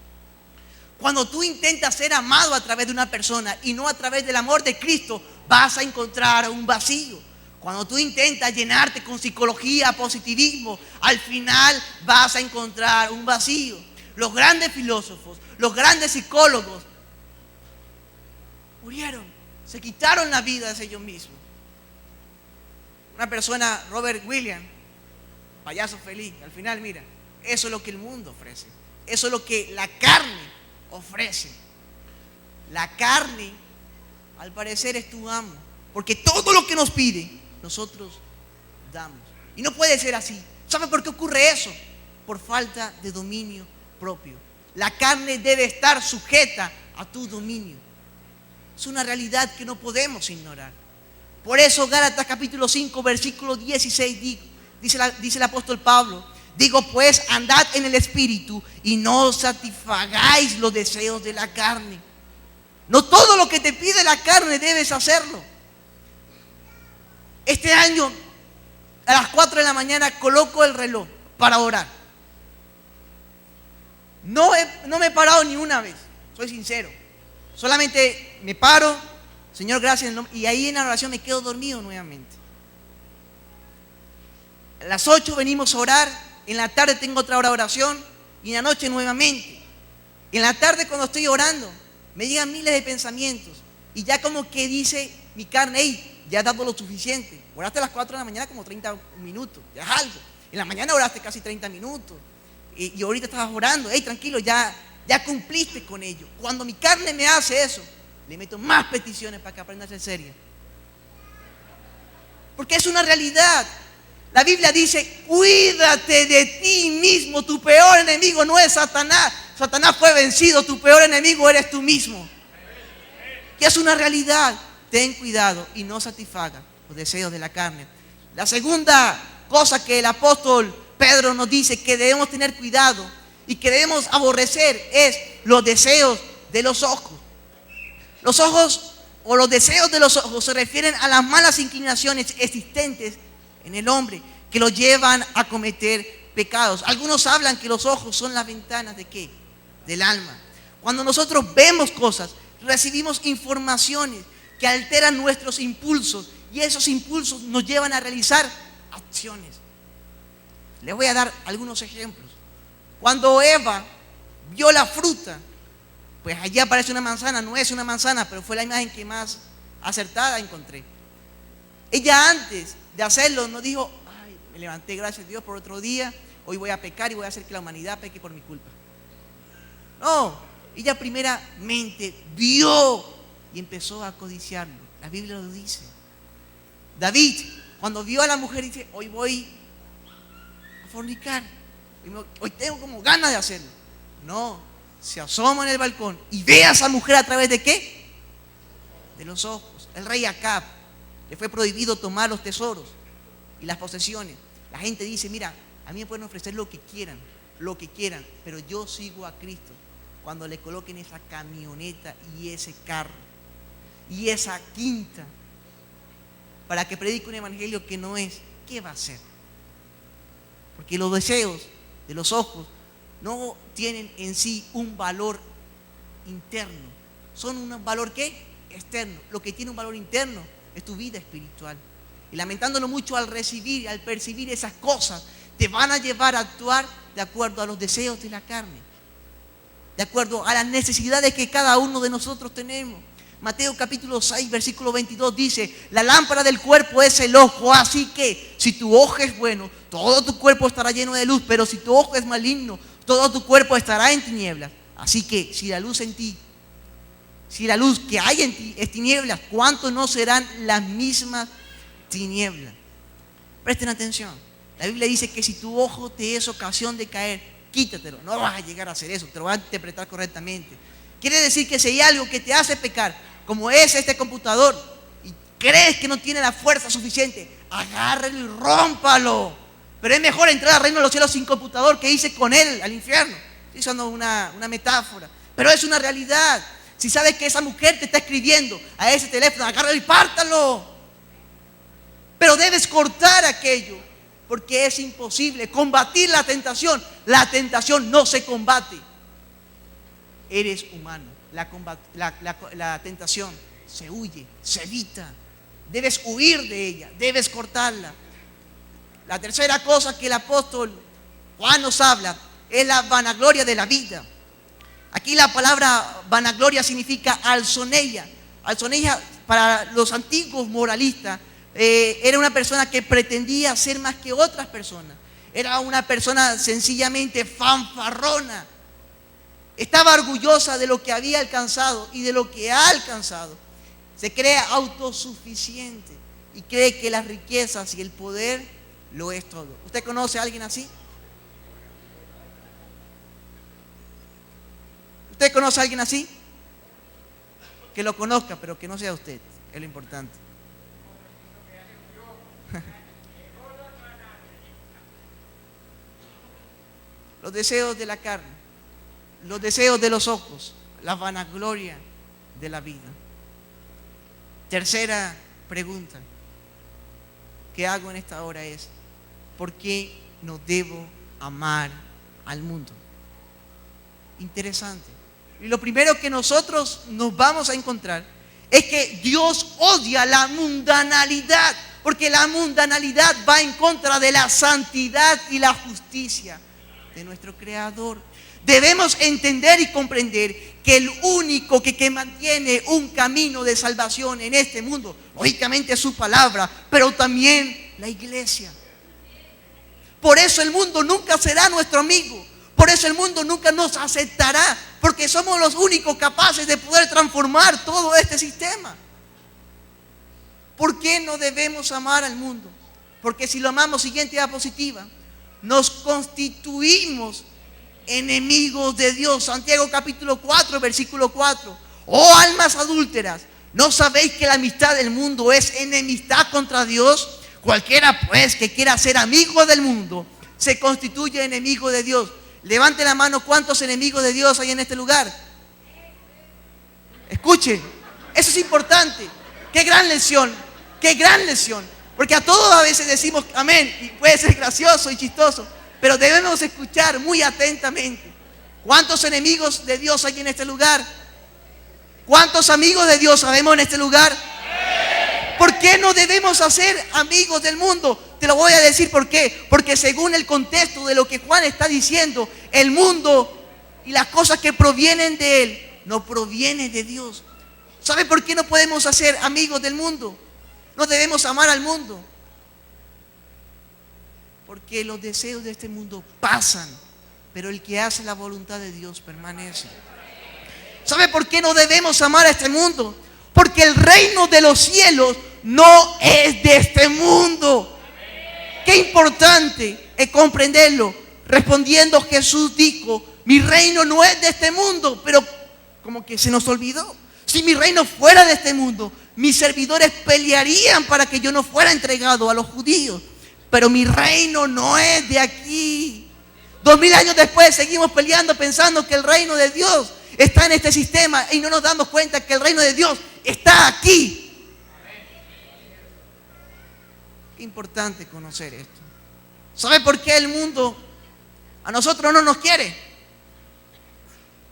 Cuando tú intentas ser amado a través de una persona y no a través del amor de Cristo, vas a encontrar un vacío. Cuando tú intentas llenarte con psicología, positivismo, al final vas a encontrar un vacío. Los grandes filósofos, los grandes psicólogos murieron, se quitaron la vida de ellos mismos. Una persona, Robert Williams, payaso feliz, al final, mira, eso es lo que el mundo ofrece. Eso es lo que la carne ofrece. La carne, al parecer, es tu amo. Porque todo lo que nos pide, nosotros damos. Y no puede ser así. ¿Sabe por qué ocurre eso? Por falta de dominio propio. La carne debe estar sujeta a tu dominio. Es una realidad que no podemos ignorar. Por eso Gálatas capítulo 5, versículo 16 dice el apóstol Pablo: digo pues, andad en el Espíritu y no satisfagáis los deseos de la carne. No todo lo que te pide la carne debes hacerlo. Este año, a las 4 de la mañana, coloco el reloj para orar. No me he parado ni una vez, soy sincero. Solamente me paro, Señor, gracias, y ahí en la oración me quedo dormido nuevamente. A las 8 venimos a orar, en la tarde tengo otra hora de oración y en la noche nuevamente. En la tarde, cuando estoy orando, me llegan miles de pensamientos y ya como que dice mi carne: hey, ya has dado lo suficiente. Oraste a las 4 de la mañana como 30 minutos, ya es algo. En la mañana oraste casi 30 minutos y ahorita estabas orando. Hey, tranquilo, ya cumpliste con ello. Cuando mi carne me hace eso, le meto más peticiones para que aprenda a ser seria. Porque es una realidad. La Biblia dice: cuídate de ti mismo. Tu peor enemigo no es Satanás. Satanás fue vencido. Tu peor enemigo eres tú mismo. Que es una realidad. Ten cuidado y no satisfaga los deseos de la carne. La segunda cosa que el apóstol Pedro nos dice que debemos tener cuidado y que debemos aborrecer es los deseos de los ojos. Los ojos o los deseos de los ojos se refieren a las malas inclinaciones existentes en el hombre que lo llevan a cometer pecados. Algunos hablan que los ojos son las ventanas ¿de qué? Del alma. Cuando nosotros vemos cosas, recibimos informaciones que alteran nuestros impulsos y esos impulsos nos llevan a realizar acciones. Les voy a dar algunos ejemplos. Cuando Eva vio la fruta, pues allí aparece una manzana. No es una manzana, pero fue la imagen que más acertada encontré. Ella, antes de hacerlo, no dijo: ay, me levanté, gracias a Dios por otro día, hoy voy a pecar y voy a hacer que la humanidad peque por mi culpa. No, ella primeramente vio y empezó a codiciarlo. La Biblia lo dice. David, cuando vio a la mujer, dice: hoy voy a fornicar, hoy tengo como ganas de hacerlo. No, se asoma en el balcón y ve a esa mujer a través de ¿qué? De los ojos. El rey Acab le fue prohibido tomar los tesoros y las posesiones. La gente dice: mira, a mí me pueden ofrecer lo que quieran, pero yo sigo a Cristo cuando le coloquen esa camioneta y ese carro y esa quinta para que predique un evangelio que no es. ¿Qué va a hacer? Porque los deseos de los ojos no tienen en sí un valor interno, son un valor ¿qué? Externo. Lo que tiene un valor interno es tu vida espiritual. Y lamentándolo mucho, al percibir esas cosas, te van a llevar a actuar de acuerdo a los deseos de la carne, de acuerdo a las necesidades que cada uno de nosotros tenemos. Mateo capítulo 6, versículo 22 dice: la lámpara del cuerpo es el ojo, así que si tu ojo es bueno, todo tu cuerpo estará lleno de luz, pero si tu ojo es maligno, todo tu cuerpo estará en tinieblas. Así que si la luz que hay en ti es tinieblas, ¿cuánto no serán las mismas tinieblas? Presten atención. La Biblia dice que si tu ojo te es ocasión de caer, quítatelo. No vas a llegar a hacer eso, te lo vas a interpretar correctamente. Quiere decir que si hay algo que te hace pecar, como es este computador, y crees que no tiene la fuerza suficiente, agárralo y rómpalo. Pero es mejor entrar al reino de los cielos sin computador que irse con él al infierno. Estoy usando una metáfora, pero es una realidad. Si sabes que esa mujer te está escribiendo a ese teléfono, agárralo y pártalo. Pero debes cortar aquello, porque es imposible combatir la tentación. La tentación no se combate. Eres humano. La tentación se huye, se evita. Debes huir de ella, debes cortarla. La tercera cosa que el apóstol Juan nos habla es la vanagloria de la vida. Aquí la palabra vanagloria significa alzoneia. Alzoneia para los antiguos moralistas era una persona que pretendía ser más que otras personas. Era una persona sencillamente fanfarrona. Estaba orgullosa de lo que había alcanzado y de lo que ha alcanzado. Se cree autosuficiente y cree que las riquezas y el poder lo es todo. ¿Usted conoce a alguien así? ¿Usted conoce a alguien así? Que lo conozca, pero que no sea usted. Es lo importante. Los deseos de la carne, los deseos de los ojos, la vanagloria de la vida. Tercera pregunta que hago en esta hora es: ¿por qué no debo amar al mundo? Interesante. Y lo primero que nosotros nos vamos a encontrar es que Dios odia la mundanalidad, porque la mundanalidad va en contra de la santidad y la justicia de nuestro Creador. Debemos entender y comprender que el único que mantiene un camino de salvación en este mundo, lógicamente es su palabra, pero también la iglesia. Por eso el mundo nunca será nuestro amigo. Por eso el mundo nunca nos aceptará, porque somos los únicos capaces de poder transformar todo este sistema. ¿Por qué no debemos amar al mundo? Porque si lo amamos, siguiente diapositiva, nos constituimos enemigos de Dios. Santiago capítulo 4, versículo 4. Oh almas adúlteras, ¿no sabéis que la amistad del mundo es enemistad contra Dios? Cualquiera pues que quiera ser amigo del mundo se constituye enemigo de Dios. Levante la mano, ¿cuántos enemigos de Dios hay en este lugar? Escuchen, eso es importante. Qué gran lección, qué gran lección. Porque a todos a veces decimos amén, y puede ser gracioso y chistoso, pero debemos escuchar muy atentamente. ¿Cuántos enemigos de Dios hay en este lugar? ¿Cuántos amigos de Dios sabemos en este lugar? ¿Por qué no debemos hacer amigos del mundo? Te lo voy a decir por qué. Porque según el contexto de lo que Juan está diciendo, el mundo y las cosas que provienen de él no provienen de Dios. ¿Sabe por qué no podemos hacer amigos del mundo? No debemos amar al mundo. Porque los deseos de este mundo pasan, pero el que hace la voluntad de Dios permanece. ¿Sabe por qué no debemos amar a este mundo? Porque el reino de los cielos no es de este mundo. Qué importante es comprenderlo. Respondiendo, Jesús dijo: mi reino no es de este mundo. Pero como que se nos olvidó. Si mi reino fuera de este mundo, mis servidores pelearían para que yo no fuera entregado a los judíos. Pero mi reino no es de aquí. 2000 años después seguimos peleando pensando que el reino de Dios está en este sistema y no nos damos cuenta que el reino de Dios está aquí. Qué importante conocer esto. ¿Sabe por qué el mundo a nosotros no nos quiere?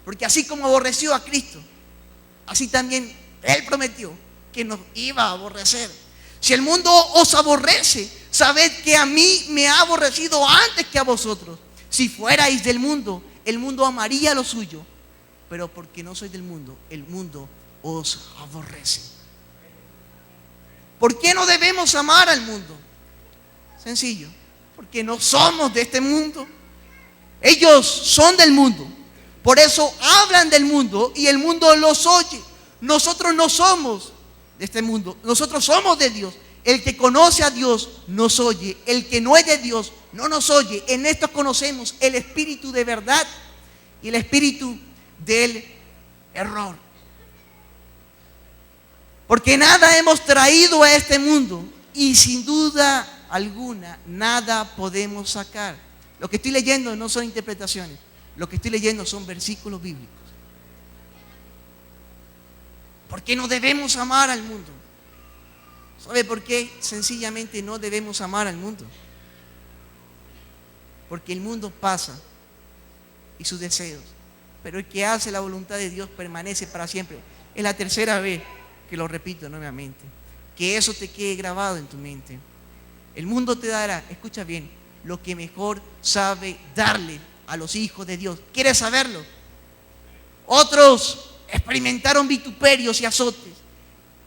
Porque así como aborreció a Cristo, así también Él prometió que nos iba a aborrecer. Si el mundo os aborrece, sabed que a mí me ha aborrecido antes que a vosotros. Si fuerais del mundo, el mundo amaría lo suyo. Pero porque no sois del mundo, el mundo os aborrece. ¿Por qué no debemos amar al mundo? Sencillo, porque no somos de este mundo. Ellos son del mundo, por eso hablan del mundo y el mundo los oye. Nosotros no somos de este mundo, nosotros somos de Dios. El que conoce a Dios nos oye, el que no es de Dios no nos oye. En esto conocemos el espíritu de verdad y el espíritu del error. Porque nada hemos traído a este mundo y sin duda alguna nada podemos sacar. Lo que estoy leyendo no son interpretaciones, lo que estoy leyendo son versículos bíblicos. ¿Por qué no debemos amar al mundo? ¿Sabe por qué? Sencillamente no debemos amar al mundo. Porque el mundo pasa y sus deseos, pero el que hace la voluntad de Dios permanece para siempre. Es la tercera vez que lo repito nuevamente. que eso te quede grabado en tu mente. El mundo te dará, escucha bien, lo que mejor sabe darle a los hijos de Dios. ¿Quieres saberlo? Otros experimentaron vituperios y azotes,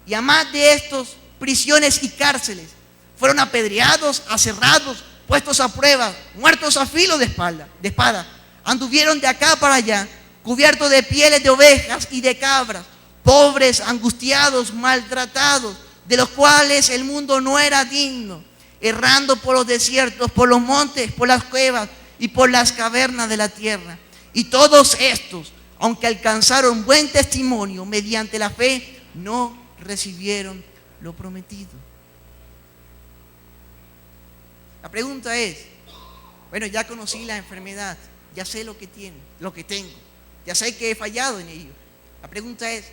y a más de estos, prisiones y cárceles. Fueron apedreados, aserrados, puestos a prueba, muertos a filo de espada. Anduvieron de acá para allá, cubiertos de pieles de ovejas y de cabras, pobres, angustiados, maltratados, de los cuales el mundo no era digno, errando por los desiertos, por los montes, por las cuevas y por las cavernas de la tierra. Y todos estos, aunque alcanzaron buen testimonio mediante la fe, no recibieron lo prometido. La pregunta es, bueno, ya conocí la enfermedad, ya sé lo que tengo, ya sé que he fallado en ello. La pregunta es,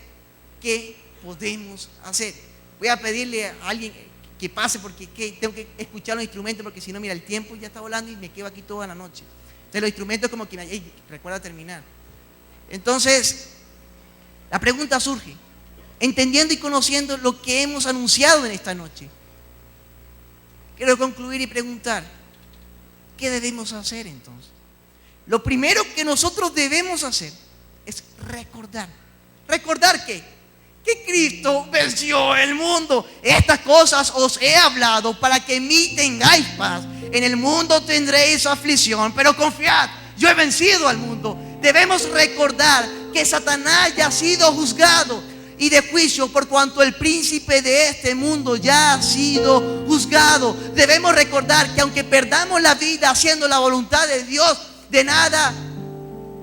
¿qué podemos hacer? Voy a pedirle a alguien que pase porque tengo que escuchar los instrumentos, porque si no, mira, el tiempo ya está volando y me quedo aquí toda la noche. Entonces los instrumentos como que recuerda terminar. Entonces, la pregunta surge, entendiendo y conociendo lo que hemos anunciado en esta noche. Quiero concluir y preguntar, ¿qué debemos hacer entonces? Lo primero que nosotros debemos hacer es recordar. ¿Recordar qué? Que Cristo venció el mundo. Estas cosas os he hablado para que en mí tengáis paz. En el mundo tendréis aflicción, pero confiad, yo he vencido al mundo. Debemos recordar que Satanás ya ha sido juzgado y de juicio por cuanto el príncipe de este mundo ya ha sido juzgado. Debemos recordar que aunque perdamos la vida haciendo la voluntad de Dios, de nada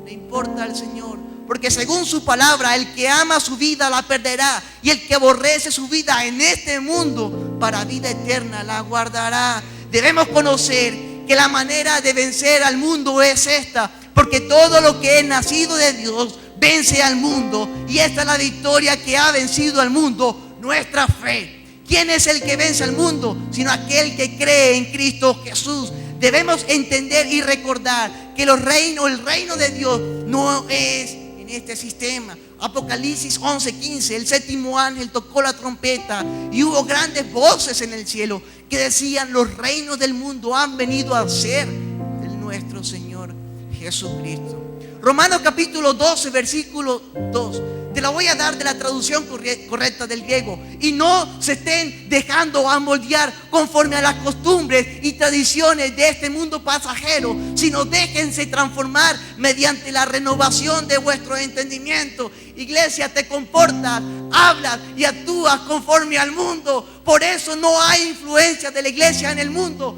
le importa al Señor, porque según su palabra, el que ama su vida la perderá, y el que aborrece su vida en este mundo para vida eterna la guardará. Debemos conocer que la manera de vencer al mundo es esta, porque todo lo que es nacido de Dios vence al mundo, y esta es la victoria que ha vencido al mundo, nuestra fe. ¿Quién es el que vence al mundo? Sino aquel que cree en Cristo Jesús. Debemos entender y recordar que el reino de Dios no es en este sistema. Apocalipsis 11:15, el séptimo ángel tocó la trompeta y hubo grandes voces en el cielo que decían: los reinos del mundo han venido a ser de nuestro Señor Jesucristo. Romanos capítulo 12, versículo 2. Te la voy a dar de la traducción correcta del griego. Y no se estén dejando amoldear conforme a las costumbres y tradiciones de este mundo pasajero, sino déjense transformar mediante la renovación de vuestro entendimiento. Iglesia, te comportas, hablas y actúas conforme al mundo. Por eso no hay influencia de la iglesia en el mundo.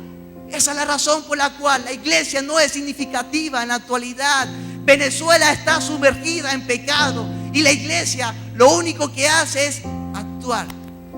Esa es la razón por la cual la iglesia no es significativa en la actualidad. Venezuela está sumergida en pecado y la iglesia lo único que hace es actuar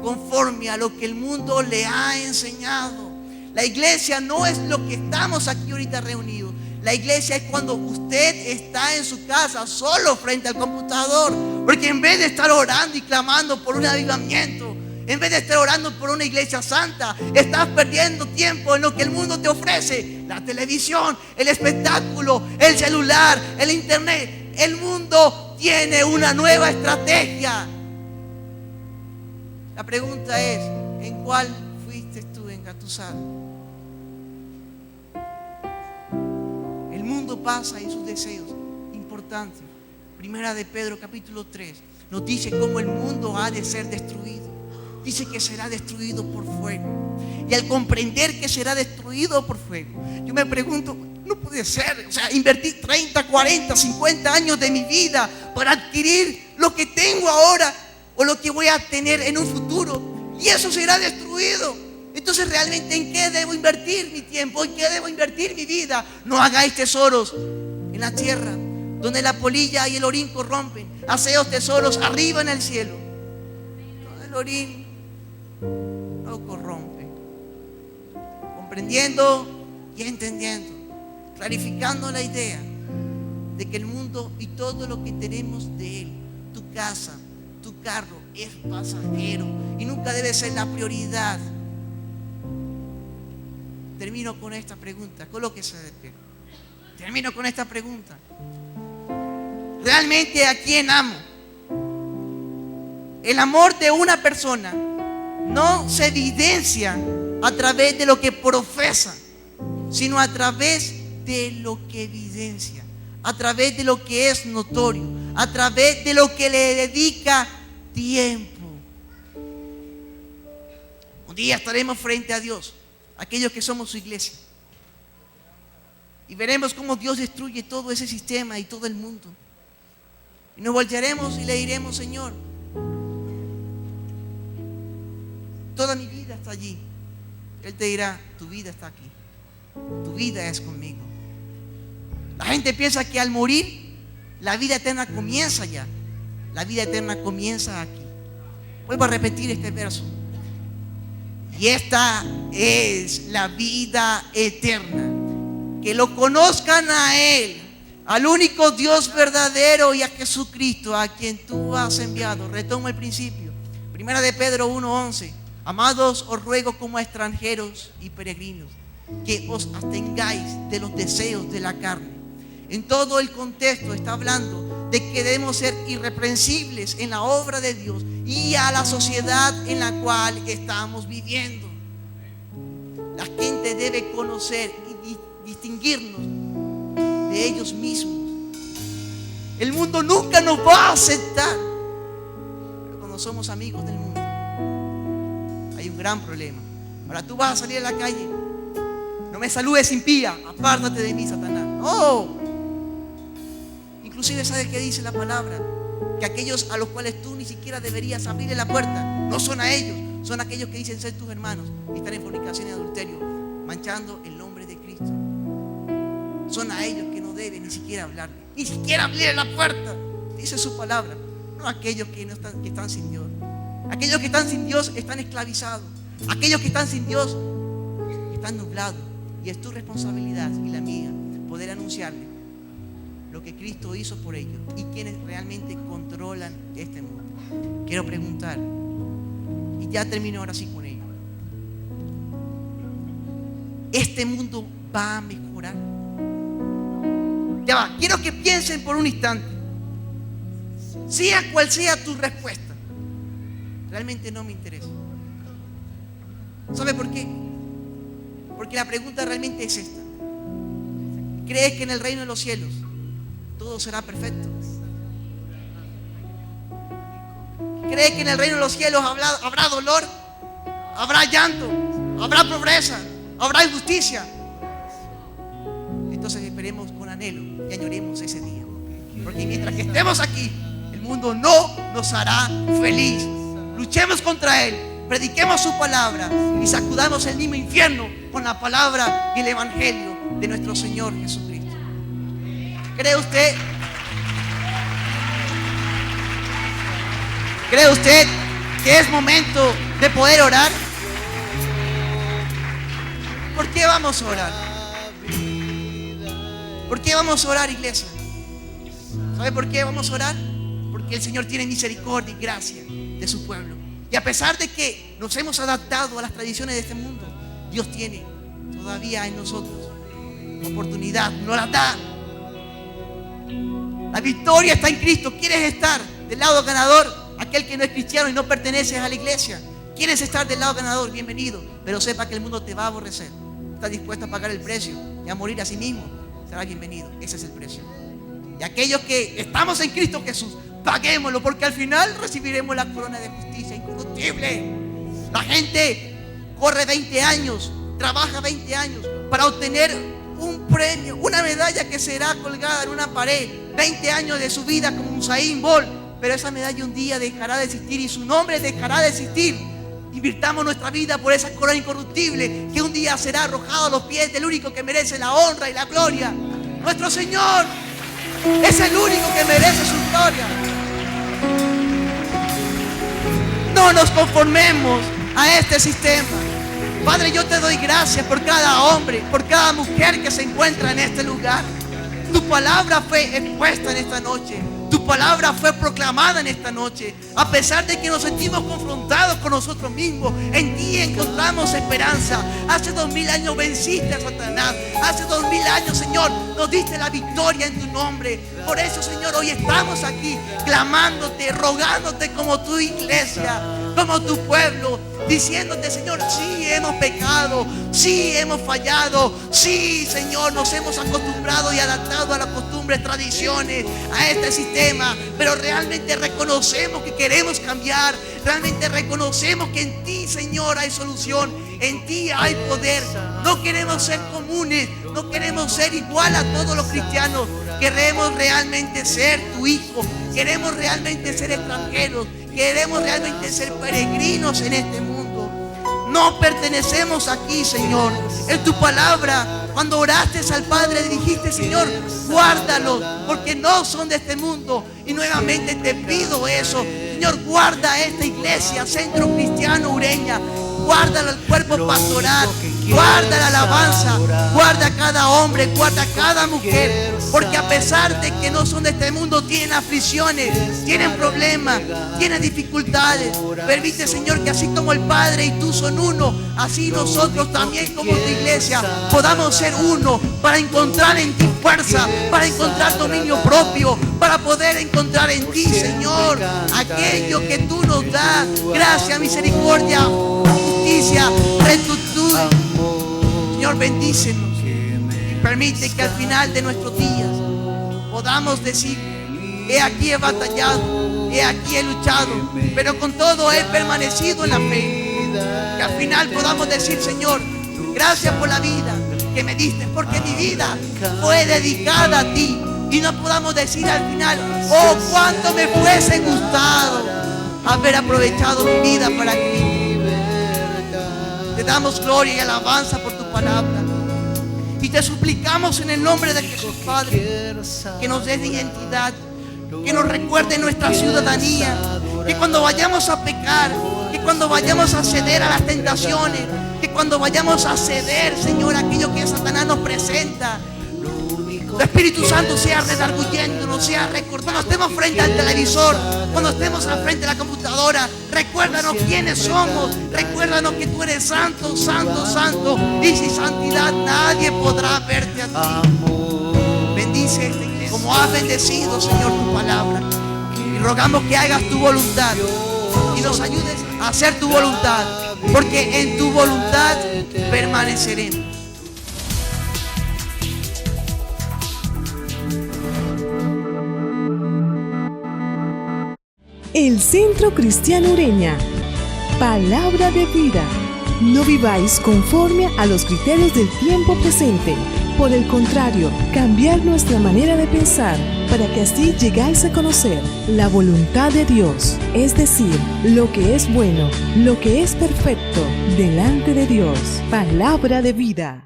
conforme a lo que el mundo le ha enseñado. La iglesia no es lo que estamos aquí ahorita reunidos. La iglesia es cuando usted está en su casa solo frente al computador, porque en vez de estar orando y clamando por un avivamiento, en vez de estar orando por una iglesia santa, estás perdiendo tiempo en lo que el mundo te ofrece. La televisión, el espectáculo, el celular, el internet. El mundo tiene una nueva estrategia. La pregunta es, ¿en cuál fuiste tú engatusado? El mundo pasa en sus deseos. Importante. Primera de Pedro capítulo 3 nos dice cómo el mundo ha de ser destruido. Dice que será destruido por fuego. Y al comprender que será destruido por fuego, yo me pregunto, no puede ser. O sea, invertí 30, 40, 50 años de mi vida para adquirir lo que tengo ahora o lo que voy a tener en un futuro, y eso será destruido. Entonces, ¿realmente en qué debo invertir mi tiempo? ¿En qué debo invertir mi vida? No hagáis tesoros en la tierra, donde la polilla y el orín corrompen. Haceos tesoros arriba en el cielo, donde el orín no corrompe. Comprendiendo y entendiendo, clarificando la idea de que el mundo y todo lo que tenemos de él, tu casa, tu carro, es pasajero y nunca debe ser la prioridad. Termino con esta pregunta, colóquese de pie. Termino con esta pregunta: ¿realmente a quién amo? El amor de una persona no se evidencia a través de lo que profesa, sino a través de lo que evidencia, a través de lo que es notorio, a través de lo que le dedica tiempo. Un día estaremos frente a Dios, aquellos que somos su iglesia, y veremos cómo Dios destruye todo ese sistema y todo el mundo. Y nos voltearemos y le diremos: Señor, toda mi vida está allí. Él te dirá: tu vida está aquí, tu vida es conmigo. La gente piensa que al morir la vida eterna comienza ya. La vida eterna comienza aquí. Vuelvo a repetir este verso: y esta es la vida eterna, que lo conozcan a Él, al único Dios verdadero, y a Jesucristo, a quien tú has enviado. Retomo el principio. Primera de Pedro 1:11. Amados, os ruego como a extranjeros y peregrinos, que os abstengáis de los deseos de la carne. En todo el contexto está hablando de que debemos ser irreprensibles en la obra de Dios y a la sociedad en la cual estamos viviendo. La gente debe conocer y distinguirnos de ellos mismos. El mundo nunca nos va a aceptar, pero cuando somos amigos del mundo hay un gran problema. Ahora tú vas a salir a la calle: no me saludes, impía, apártate de mí, Satanás. No. Inclusive, ¿sabes qué dice la palabra? Que aquellos a los cuales tú ni siquiera deberías abrirle la puerta, no son a ellos, son aquellos que dicen ser tus hermanos y están en fornicación y adulterio, manchando el nombre de Cristo. Son a ellos que no deben ni siquiera hablarle, ni siquiera abrirle la puerta. Dice su palabra. No a aquellos que están sin Dios. Aquellos que están sin Dios están esclavizados. Aquellos que están sin Dios están nublados. Y es tu responsabilidad y la mía poder anunciarle lo que Cristo hizo por ellos y quienes realmente controlan este mundo. Quiero preguntar, y ya termino ahora sí con ello: ¿este mundo va a mejorar? Ya va, quiero que piensen por un instante. Sea cual sea tu respuesta, realmente no me interesa. ¿Sabe por qué? Porque la pregunta realmente es esta: ¿crees que en el reino de los cielos todo será perfecto? ¿Crees que en el reino de los cielos habrá dolor? ¿Habrá llanto? ¿Habrá pobreza? ¿Habrá injusticia? Entonces esperemos con anhelo y añoremos ese día, porque mientras que estemos aquí, el mundo no nos hará feliz. Luchemos contra él, prediquemos su palabra y sacudamos el mismo infierno con la palabra y el evangelio de nuestro Señor Jesucristo. ¿Cree usted que es momento de poder orar? ¿Por qué vamos a orar? ¿Por qué vamos a orar, iglesia? ¿Sabe por qué vamos a orar? Porque el Señor tiene misericordia y gracia de su pueblo. Y a pesar de que nos hemos adaptado a las tradiciones de este mundo, Dios tiene todavía en nosotros oportunidad, nos la da. La victoria está en Cristo. ¿Quieres estar del lado ganador? Aquel que no es cristiano y no perteneces a la iglesia. ¿Quieres estar del lado ganador? Bienvenido. Pero sepa que el mundo te va a aborrecer. ¿Estás dispuesto a pagar el precio y a morir a sí mismo? Será bienvenido. Ese es el precio. Y aquellos que estamos en Cristo Jesús, paguémoslo, porque al final recibiremos la corona de justicia incorruptible. La gente corre 20 años, trabaja 20 años para obtener un premio, una medalla que será colgada en una pared. 20 años de su vida como Usain Bolt, pero esa medalla un día dejará de existir y su nombre dejará de existir. Invirtamos nuestra vida por esa corona incorruptible que un día será arrojada a los pies del único que merece la honra y la gloria. Nuestro Señor es el único que merece su gloria. No nos conformemos a este sistema. Padre, yo te doy gracias por cada hombre, por cada mujer que se encuentra en este lugar. Tu palabra fue expuesta en esta noche. Tu palabra fue proclamada en esta noche. A pesar de que nos sentimos confrontados con nosotros mismos, en ti encontramos esperanza. Hace 2000 años venciste a Satanás. Hace 2000 años, Señor, nos diste la victoria en tu nombre. Por eso, Señor, hoy estamos aquí clamándote, rogándote como tu iglesia, como tu pueblo. diciéndote, Señor, sí hemos pecado, sí hemos fallado, sí, Señor, nos hemos acostumbrado y adaptado a las costumbres, tradiciones, a este sistema, pero realmente reconocemos que queremos cambiar, realmente reconocemos que en ti, Señor, hay solución, en ti hay poder. No queremos ser comunes, no queremos ser igual a todos los cristianos, queremos realmente ser tu hijo, queremos realmente ser extranjeros, queremos realmente ser peregrinos en este mundo. No pertenecemos aquí, Señor. En tu palabra, cuando oraste al Padre, dijiste, Señor, guárdalos, porque no son de este mundo. Y nuevamente te pido eso. Señor, guarda esta iglesia, Centro Cristiano Ureña. Guarda el cuerpo pastoral, guarda la alabanza, guarda a cada hombre, guarda a cada mujer, porque a pesar de que no son de este mundo, tienen aflicciones, tienen problemas, tienen dificultades. Permite, Señor, que así como el Padre y tú son uno, así nosotros también como tu iglesia podamos ser uno, para encontrar en ti fuerza, para encontrar dominio propio, para poder encontrar en ti, Señor, aquello que tú nos das. Gracia, misericordia, justicia, rectitud. Señor, bendícenos y permite que al final de nuestros días podamos decir: he aquí he batallado, he aquí he luchado, pero con todo he permanecido en la fe. Que al final podamos decir: Señor, gracias por la vida que me diste, porque mi vida fue dedicada a ti. Y no podamos decir al final: oh, cuánto me fuese gustado haber aprovechado mi vida para Cristo. Te damos gloria y alabanza por tu palabra. Y te suplicamos en el nombre de Jesús, Padre, que nos des identidad, que nos recuerde nuestra ciudadanía, que cuando vayamos a pecar, que cuando vayamos a ceder a las tentaciones, que cuando vayamos a ceder, Señor, aquello que Satanás nos presenta, el Espíritu Santo sea redarguyéndonos, sea recordando. Cuando estemos frente al televisor, cuando estemos al frente de la computadora, recuérdanos quiénes somos, recuérdanos que tú eres santo, santo, santo, y sin santidad nadie podrá verte a ti. Bendice esta iglesia como has bendecido, Señor, tu palabra, y rogamos que hagas tu voluntad y nos ayudes a hacer tu voluntad, porque en tu voluntad permaneceremos. El Centro Cristiano Ureña. Palabra de vida. No viváis conforme a los criterios del tiempo presente. Por el contrario, cambiar nuestra manera de pensar para que así llegáis a conocer la voluntad de Dios, es decir, lo que es bueno, lo que es perfecto delante de Dios. Palabra de vida.